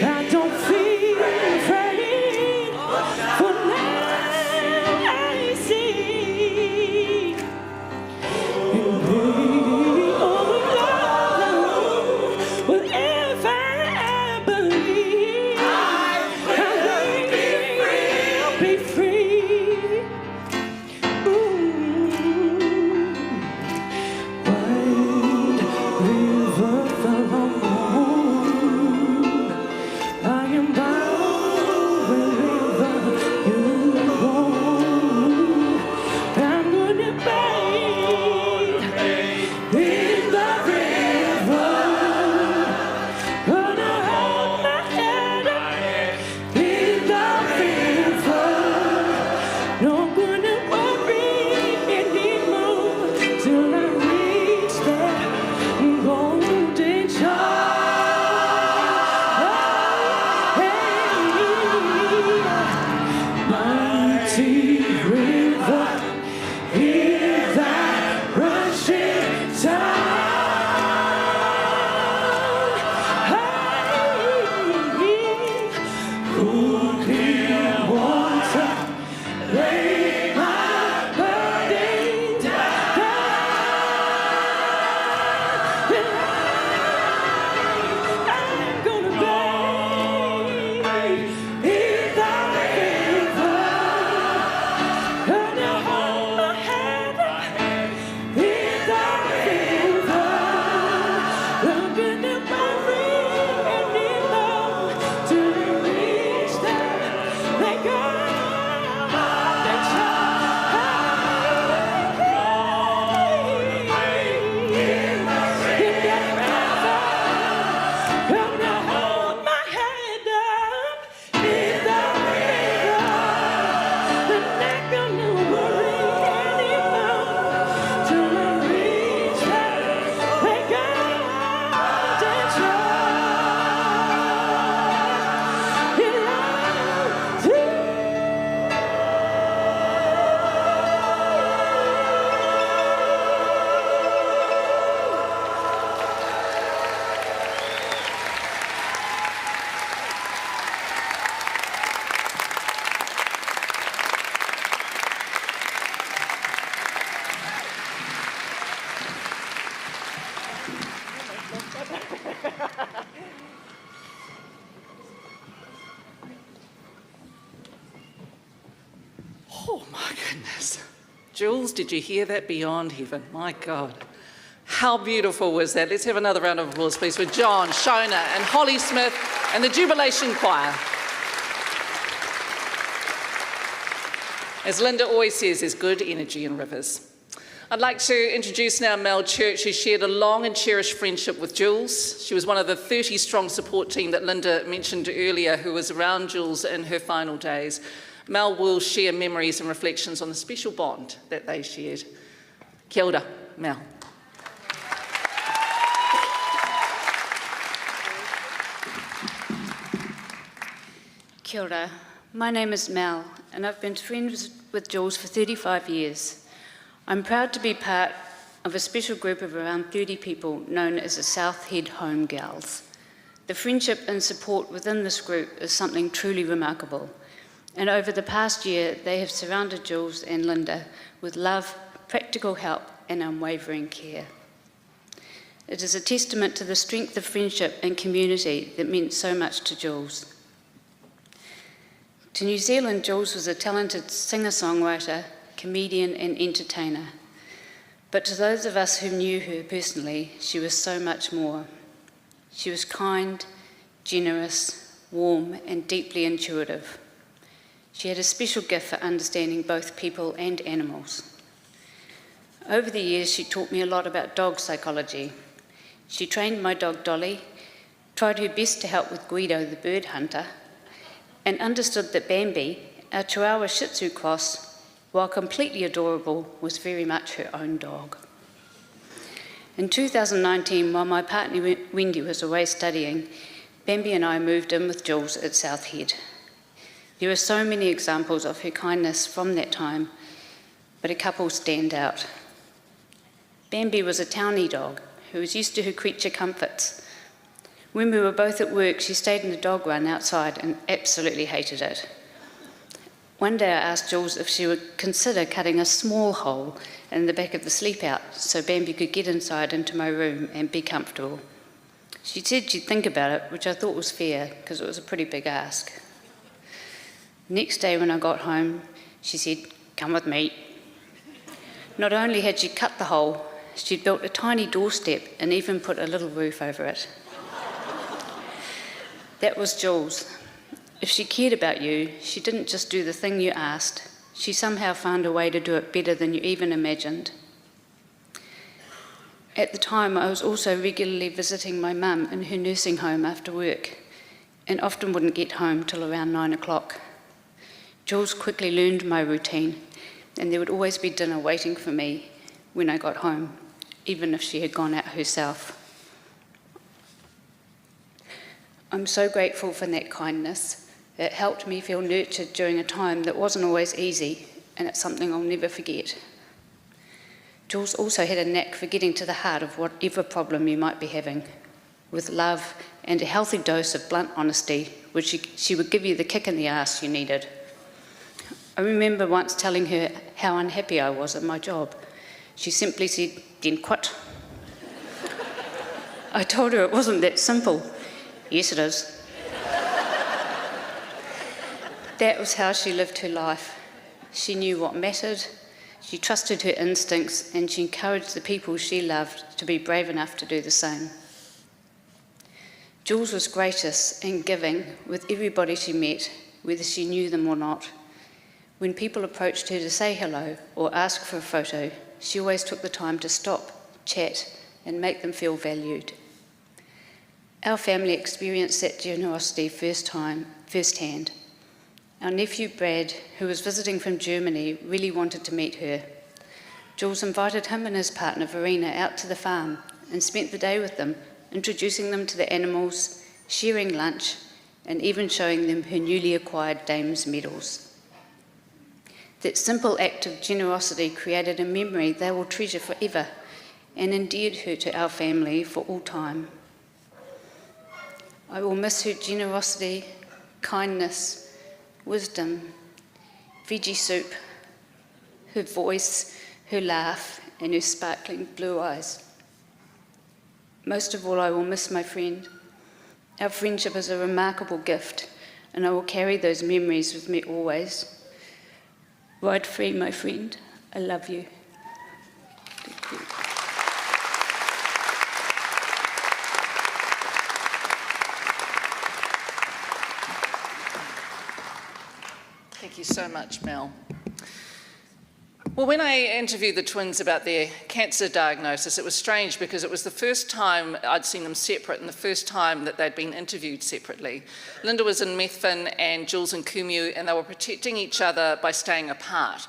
I don't feel afraid, for now I see. And baby, oh Lord, whatever I believe, I'll be free. White river alone, I am goodness. Jules, did you hear that? Beyond heaven. My God. How beautiful was that? Let's have another round of applause, please, for John, Shona, and Holly Smith and the Jubilation Choir. As Linda always says, there's good energy in rivers. I'd like to introduce now Mel Church, who shared a long and cherished friendship with Jules. She was one of the 30-strong support team that Linda mentioned earlier, who was around Jules in her final days. Mel will share memories and reflections on the special bond that they shared. Kia ora, Mel. Kia ora. My name is Mel, and I've been friends with Jules for 35 years. I'm proud to be part of a special group of around 30 people known as the South Head Home Gals. The friendship and support within this group is something truly remarkable. And over the past year, they have surrounded Jules and Linda with love, practical help, and unwavering care. It is a testament to the strength of friendship and community that meant so much to Jules. To New Zealand, Jules was a talented singer-songwriter, comedian, and entertainer. But to those of us who knew her personally, she was so much more. She was kind, generous, warm, and deeply intuitive. She had a special gift for understanding both people and animals. Over the years, she taught me a lot about dog psychology. She trained my dog Dolly, tried her best to help with Guido, the bird hunter, and understood that Bambi, our Chihuahua Shih Tzu cross, while completely adorable, was very much her own dog. In 2019, while my partner Wendy was away studying, Bambi and I moved in with Jules at South Head. There are so many examples of her kindness from that time, but a couple stand out. Bambi was a townie dog who was used to her creature comforts. When we were both at work, she stayed in the dog run outside and absolutely hated it. One day I asked Jules if she would consider cutting a small hole in the back of the sleep out so Bambi could get inside into my room and be comfortable. She said she'd think about it, which I thought was fair because it was a pretty big ask. Next day when I got home, she said, "Come with me." Not only had she cut the hole, she'd built a tiny doorstep and even put a little roof over it. That was Jules. If she cared about you, she didn't just do the thing you asked. She somehow found a way to do it better than you even imagined. At the time, I was also regularly visiting my mum in her nursing home after work, and often wouldn't get home till around 9 o'clock. Jules quickly learned my routine, and there would always be dinner waiting for me when I got home, even if she had gone out herself. I'm so grateful for that kindness. It helped me feel nurtured during a time that wasn't always easy, and it's something I'll never forget. Jules also had a knack for getting to the heart of whatever problem you might be having, with love and a healthy dose of blunt honesty, which she would give you the kick in the arse you needed. I remember once telling her how unhappy I was at my job. She simply said, "Then quit." I told her it wasn't that simple. "Yes, it is." That was how she lived her life. She knew what mattered, she trusted her instincts, and she encouraged the people she loved to be brave enough to do the same. Jules was gracious and giving with everybody she met, whether she knew them or not. When people approached her to say hello or ask for a photo, she always took the time to stop, chat, and make them feel valued. Our family experienced that generosity firsthand. Our nephew Brad, who was visiting from Germany, really wanted to meet her. Jules invited him and his partner Verena out to the farm and spent the day with them, introducing them to the animals, sharing lunch, and even showing them her newly acquired Dame's medals. That simple act of generosity created a memory they will treasure forever and endeared her to our family for all time. I will miss her generosity, kindness, wisdom, veggie soup, her voice, her laugh, and her sparkling blue eyes. Most of all, I will miss my friend. Our friendship is a remarkable gift, and I will carry those memories with me always. Ride free, my friend. I love you. Thank you. Thank you so much, Mel. Well, when I interviewed the twins about their cancer diagnosis, it was strange because it was the first time I'd seen them separate and the first time that they'd been interviewed separately. Linda was in Methven and Jools in Kumeu, and they were protecting each other by staying apart.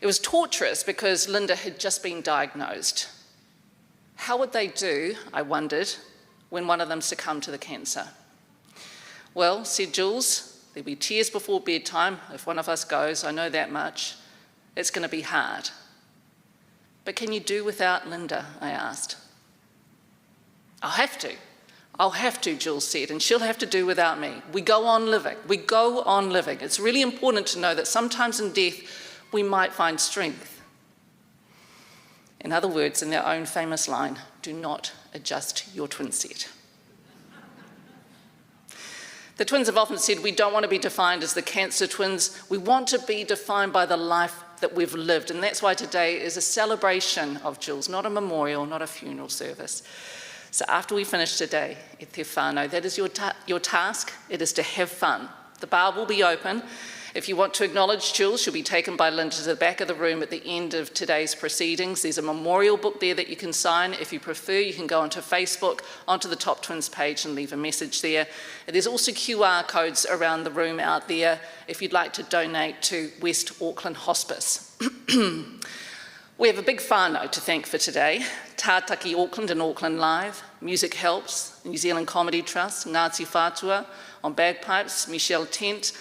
It was torturous because Linda had just been diagnosed. How would they do, I wondered, when one of them succumbed to the cancer? Well, said Jools, there'll be tears before bedtime if one of us goes, I know that much. It's going to be hard. But can you do without Linda, I asked. I'll have to, Jools said, and she'll have to do without me. We go on living. It's really important to know that sometimes in death we might find strength. In other words, in their own famous line, do not adjust your twin set. The twins have often said we don't want to be defined as the cancer twins. We want to be defined by the life that we've lived. And that's why today is a celebration of Jools, not a memorial, not a funeral service. So after we finish today, e te whānau, that is your task. It is to have fun. The bar will be open. If you want to acknowledge Jools, she'll be taken by Linda to the back of the room at the end of today's proceedings. There's a memorial book there that you can sign. If you prefer, you can go onto Facebook, onto the Top Twins page and leave a message there. And there's also QR codes around the room out there if you'd like to donate to West Auckland Hospice. We have a big whānau to thank for today. Tātaki Auckland and Auckland Live, Music Helps, New Zealand Comedy Trust, Ngāti Whātua on bagpipes, Michelle Tent,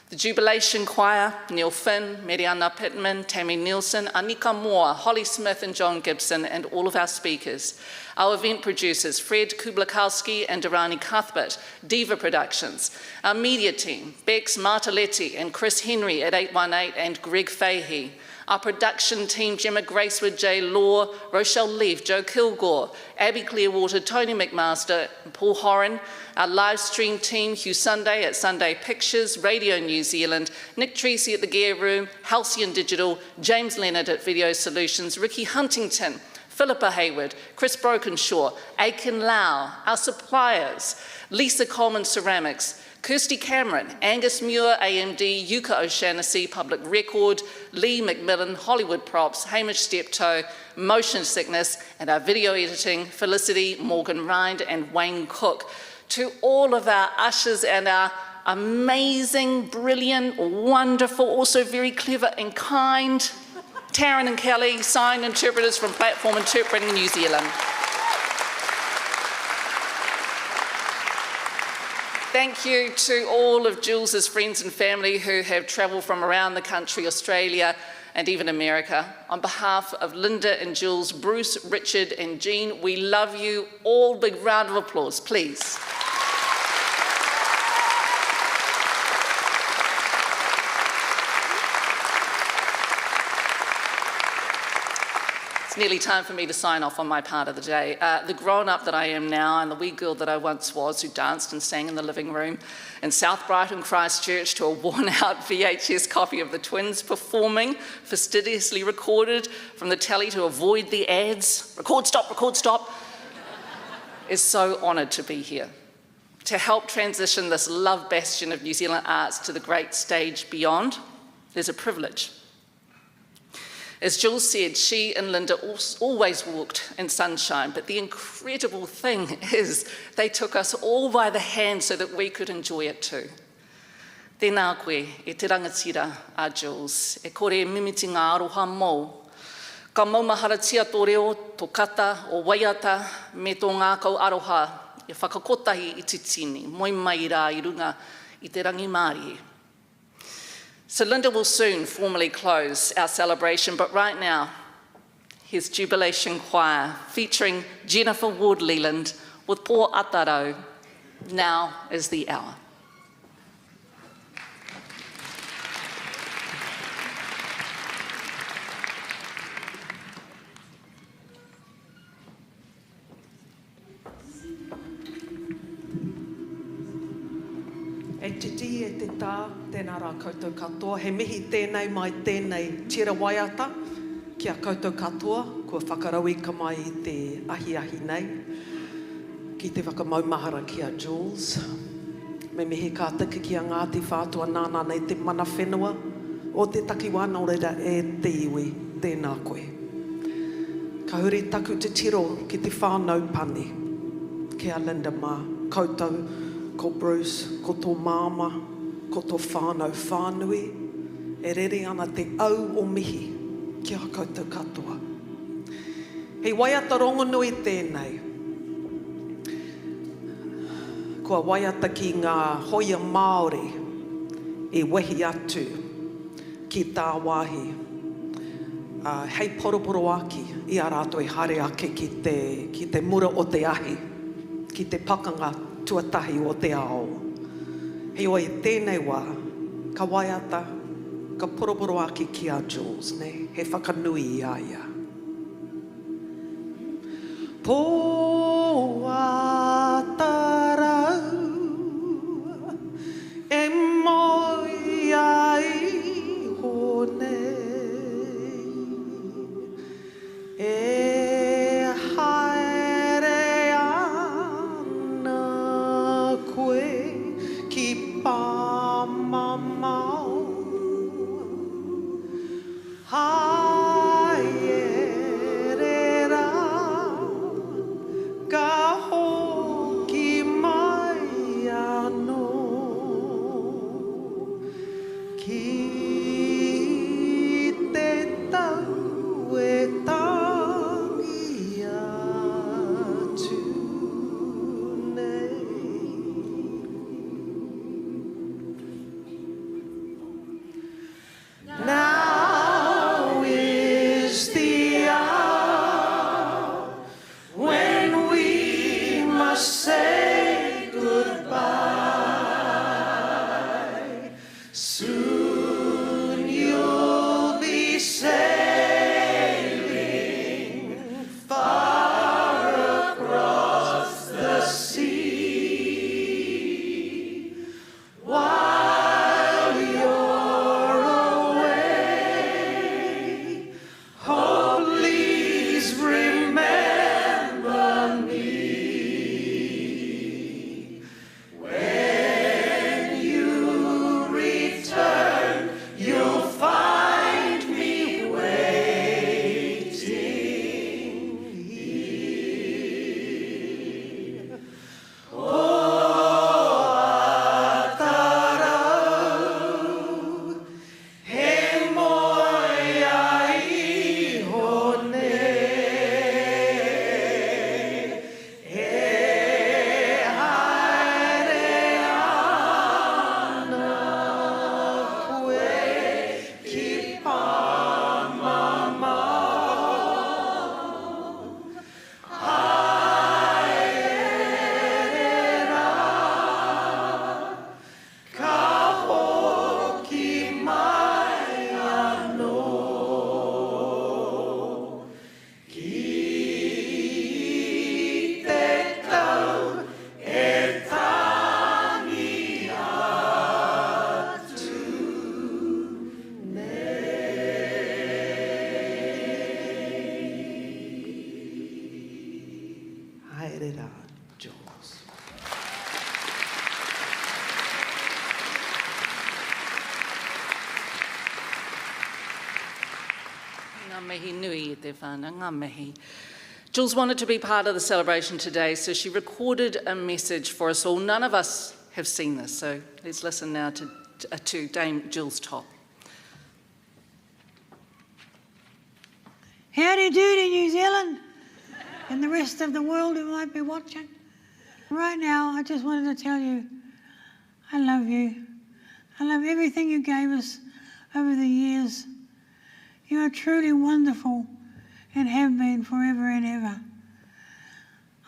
the Jubilation Choir, Neil Finn, Mariana Pittman, Tammy Nielsen, Anika Moore, Holly Smith and John Gibson, and all of our speakers. Our event producers, Fred Kublakowski and Durrani Cuthbert, Diva Productions. Our media team, Bex Martelletti and Chris Henry at 818 and Greg Fahey. Our production team, Gemma Gracewood, Jay Law, Rochelle Leaf, Joe Kilgore, Abby Clearwater, Tony McMaster, and Paul Horan. Our live stream team, Hugh Sundae at Sundae Pictures, Radio New Zealand, Nick Treacy at the Gear Room, Halcyon Digital, James Leonard at Video Solutions, Ricky Huntington, Philippa Hayward, Chris Brokenshaw, Aiken Lau, our suppliers, Lisa Coleman Ceramics, Kirsty Cameron, Angus Muir, AMD, Yuka O'Shannessy, Public Record, Lee McMillan, Hollywood Props, Hamish Steptoe, Motion Sickness, and our video editing, Felicity, Morgan Rind, and Wayne Cook. To all of our ushers and our amazing, brilliant, wonderful, also very clever and kind, Taryn and Kelly, sign interpreters from Platform Interpreting New Zealand. Thank you to all of Jools' friends and family who have travelled from around the country, Australia and even America. On behalf of Linda and Jools, Bruce, Richard and Jean, we love you all. Big round of applause, please. Nearly time for me to sign off on my part of the day. The grown-up that I am now and the wee girl that I once was who danced and sang in the living room in South Brighton, Christchurch to a worn-out VHS copy of the twins performing, fastidiously recorded from the telly to avoid the ads, record stop, is so honoured to be here, to help transition this love bastion of New Zealand arts to the great stage beyond. There's a privilege. As Jools said, she and Linda always walked in sunshine, but the incredible thing is they took us all by the hand so that we could enjoy it too. Tēnā koe, e te rangatira a Jools, e kore mimiti ngā aroha mou. Ka maumaharatia tō reo, tō kata, o waiata, me tō ngākau aroha, e whakakotahi I te tini, moi mai rā I runga I te rangi Māori. So Linda will soon formally close our celebration, but right now, here's Jubilation Choir featuring Jennifer Ward-Leland with Pō Atarau. Now is the hour. E titi e te tā, tēnā rā koutou katoa. He mihi tēnei mai tēnei tira waiata kia koutou katoa, kua whakarau ka mai i te ahi nei. Ki te whakamaumahara kia Jools. Me mihi ka tika ki a Ngāti whātua nāna nei te mana whenua o te takiwana o reira e te iwi, tēnā koe. Ka huri taku te tiro ki te whānau pani. Kia Linda mā, koutou, ko Bruce, ko tō māma, ko tō whānau whānui. E rere ana te au o mihi kia koutou katoa. Hei waiata rongonui tēnei. Kua waiata ki ngā hoia Māori e wehi atu ki tā wāhi. Hei poroporo aki i a rātou i hare ake ki te mura o te ahi, ki te pakanga tuatahi o te ao. Hei oi tēnei wā, ka waiata, ka poroporo aki ki a Jools, ne? He whakanui i aia. Pō atarau e moi ai honei e haere ana koe ki pāmamau ka hoki mai anō ki te tau e tangi atu nei. Now is the hour when we must say goodbye. Soon you'll be sailing far across the sea. While you're away, oh, please remember me. When you return, you'll find me waiting here. Oh, atarau, he moi ai honei, e haere ana koe ki pāmamau. Haere ka hoki mai anō ki te tau e tangi atu nei. Haere rā, Jools. Ngā mihi nui i te whānau, ngā mihi. Jools wanted to be part of the celebration today, so she recorded a message for us all. None of us have seen this, so let's listen now to Dame Jools Topp. Howdy doody, New Zealand, and the rest of the world who might be watching. Right now, I just wanted to tell you, I love you. I love everything you gave us over the years. You are truly wonderful and have been forever and ever.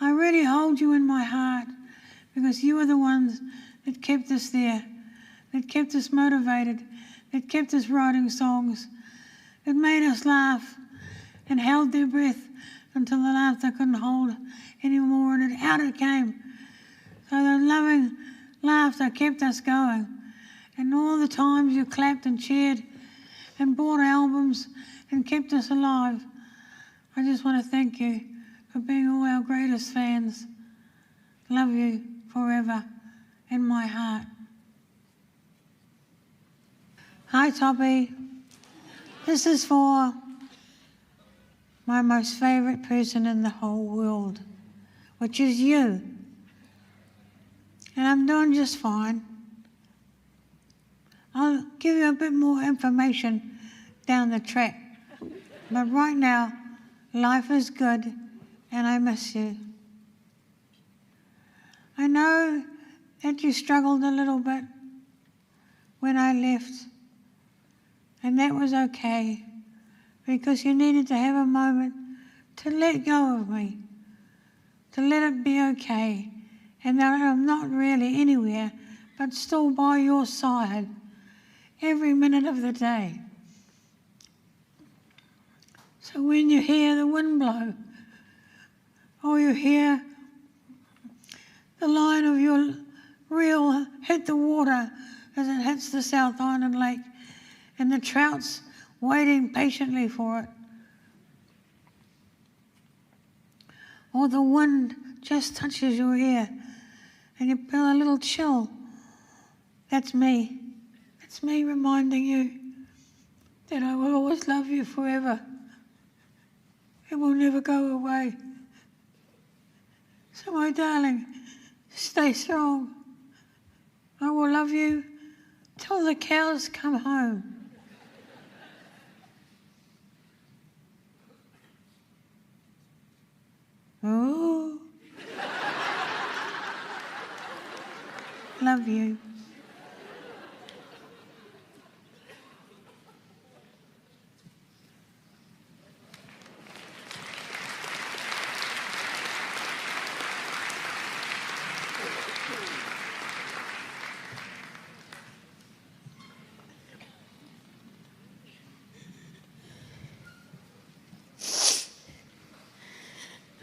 I really hold you in my heart because you are the ones that kept us there, that kept us motivated, that kept us writing songs, that made us laugh and held their breath until the laughter couldn't hold anymore and out it came. So the loving laughter kept us going. And all the times you clapped and cheered and bought albums and kept us alive. I just want to thank you for being all our greatest fans. Love you forever in my heart. Hi, Toppy. This is for my most favourite person in the whole world, which is you. And I'm doing just fine. I'll give you a bit more information down the track. But right now, life is good and I miss you. I know that you struggled a little bit when I left, and that was okay because you needed to have a moment to let go of me, to let it be okay, and that I'm not really anywhere but still by your side every minute of the day. So when you hear the wind blow, or you hear the line of your reel hit the water as it hits the South Island Lake, and the trout's waiting patiently for it, or the wind just touches your ear and you feel a little chill, that's me. It's me reminding you that I will always love you forever. It will never go away. So my darling, stay strong. I will love you till the cows come home. Ooh. Love you.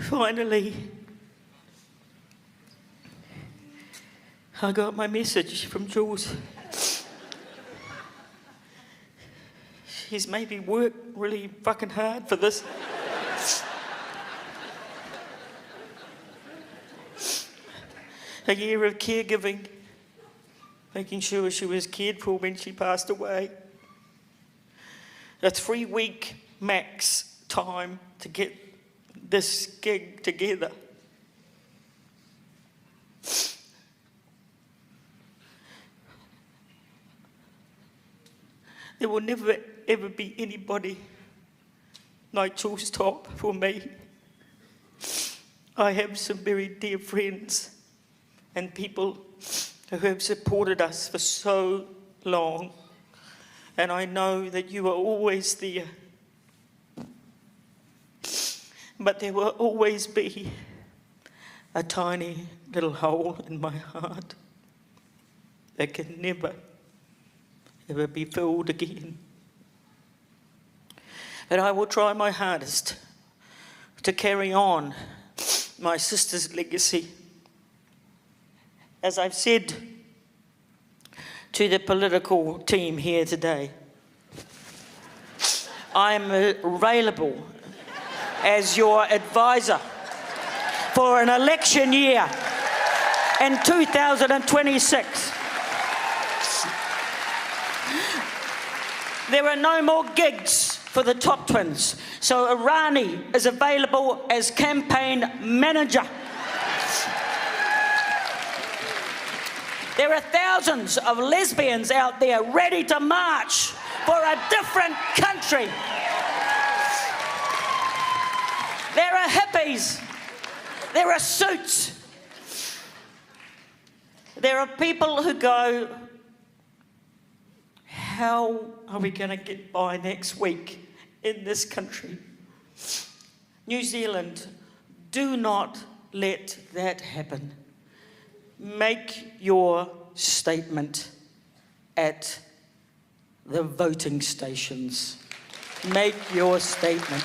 Finally, I got my message from Jools. She's made me work really fucking hard for this. A year of caregiving, making sure she was cared for when she passed away. A 3-week max time to get this gig together. There will never ever be anybody like Jools Topp for me. I have some very dear friends and people who have supported us for so long, and I know that you are always there. But there will always be a tiny little hole in my heart that can never, ever be filled again. But I will try my hardest to carry on my sister's legacy. As I've said to the political team here today, I am available as your advisor for an election year in 2026. There are no more gigs for the Topp twins, so Irani is available as campaign manager. There are thousands of lesbians out there ready to march for a different country. There are hippies. There are suits. There are people who go, how are we going to get by next week in this country? New Zealand, do not let that happen. Make your statement at the voting stations. Make your statement.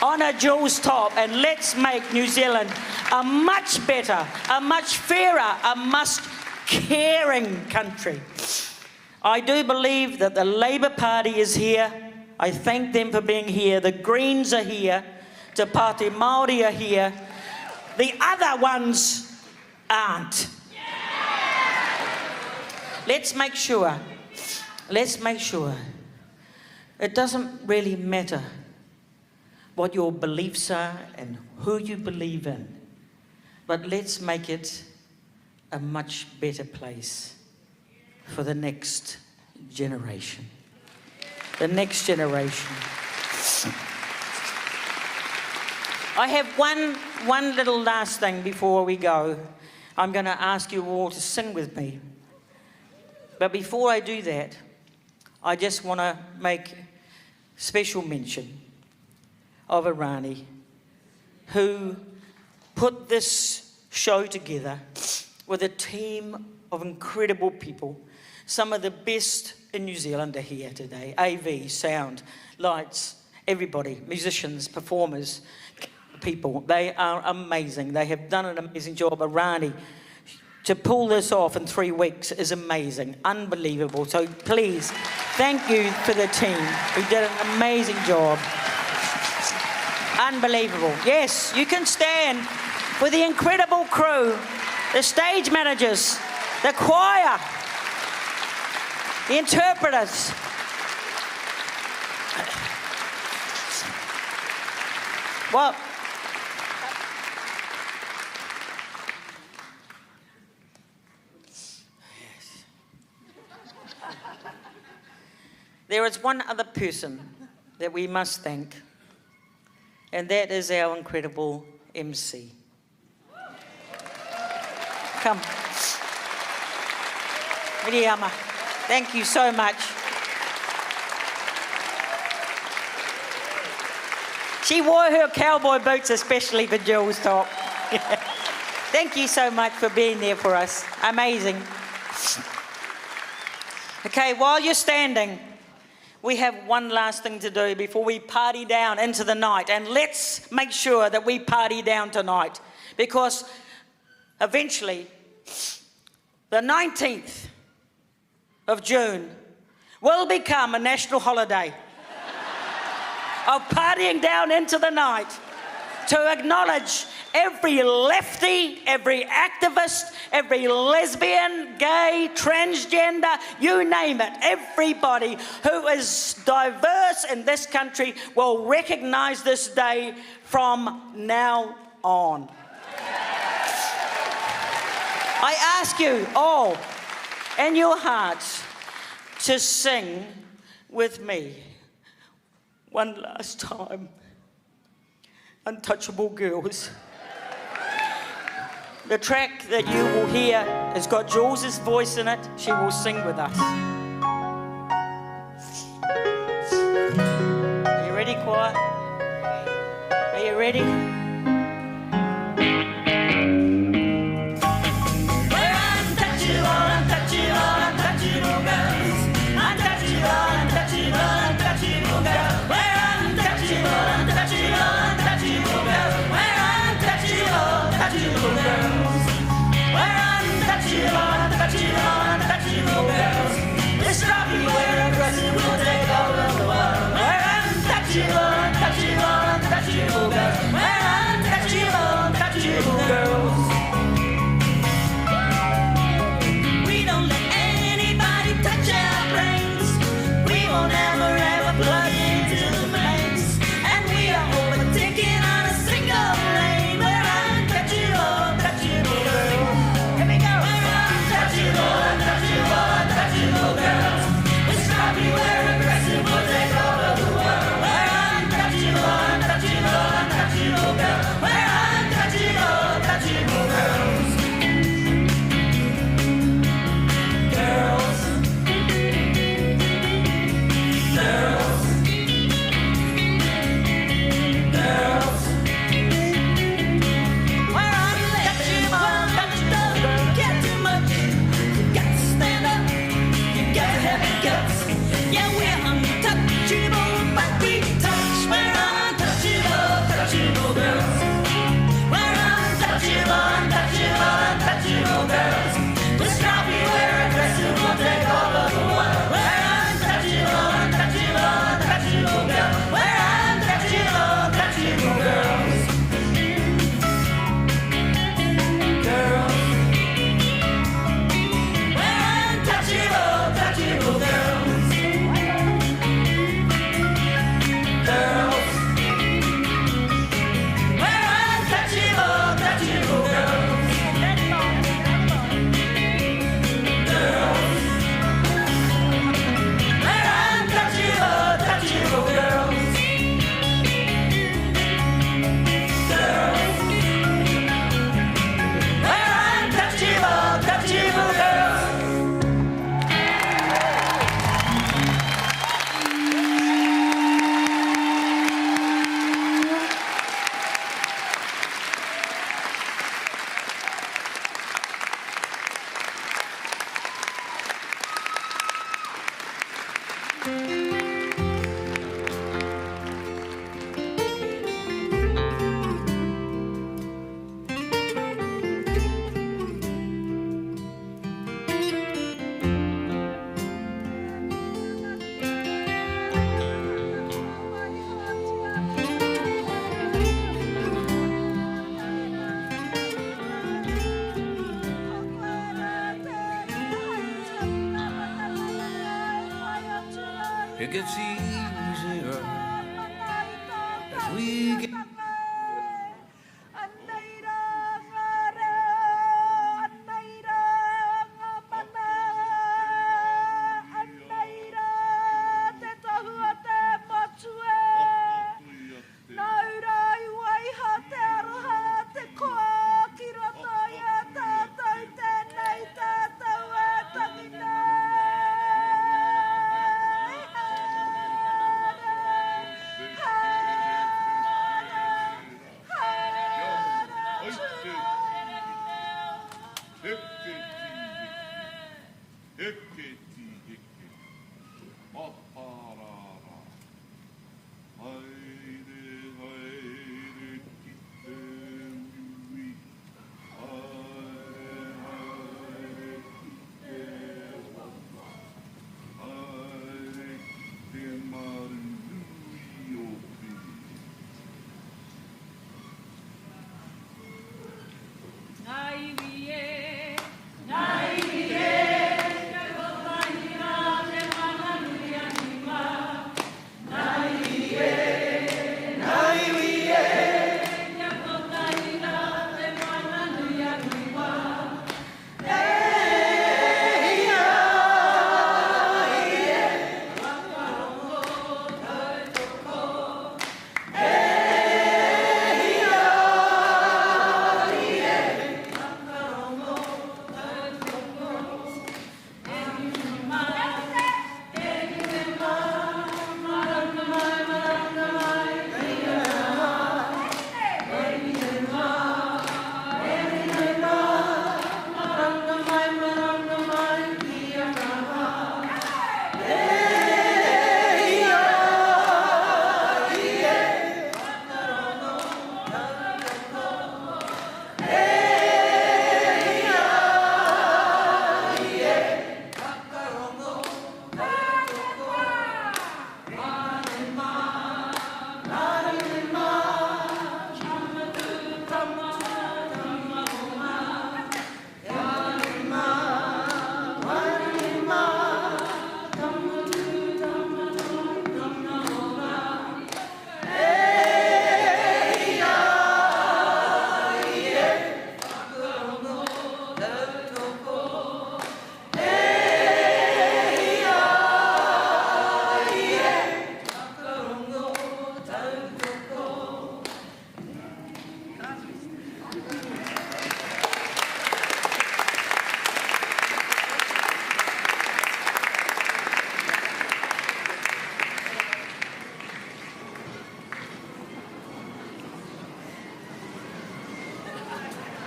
Honour Jools Topp, and let's make New Zealand a much better, a much fairer, a much caring country. I do believe that the Labour Party is here. I thank them for being here. The Greens are here. Te Pāti Māori are here. The other ones aren't. Let's make sure it doesn't really matter what your beliefs are and who you believe in, but let's make it a much better place for the next generation. The next generation. I have one little last thing before we go. I'm going to ask you all to sing with me. But before I do that, I just want to make special mention of a Rani who put this show together with a team of incredible people. Some of the best in New Zealand are here today. AV, sound, lights, everybody, musicians, performers, people. They are amazing. They have done an amazing job. Rani, to pull this off in 3 weeks is amazing, unbelievable. So please, thank you for the team who did an amazing job. Unbelievable. Yes, you can stand with the incredible crew, the stage managers, the choir, the interpreters. Well, there is one other person that we must thank, and that is our incredible MC. Come. Miriama, thank you so much. She wore her cowboy boots especially for Jools Topp. Thank you so much for being there for us. Amazing. Okay, while you're standing, we have one last thing to do before we party down into the night. And let's make sure that we party down tonight, because eventually, the 19th of June will become a national holiday of partying down into the night to acknowledge every lefty, every activist, every lesbian, gay, transgender, you name it, everybody who is diverse in this country will recognise this day from now on. I ask you all in your hearts to sing with me one last time. Untouchable Girls. The track that you will hear has got Jools' voice in it. She will sing with us. Are you ready, choir? Are you ready? We're untouchable, untouchable, untouchable girls. We're it gets easier as we get. Heke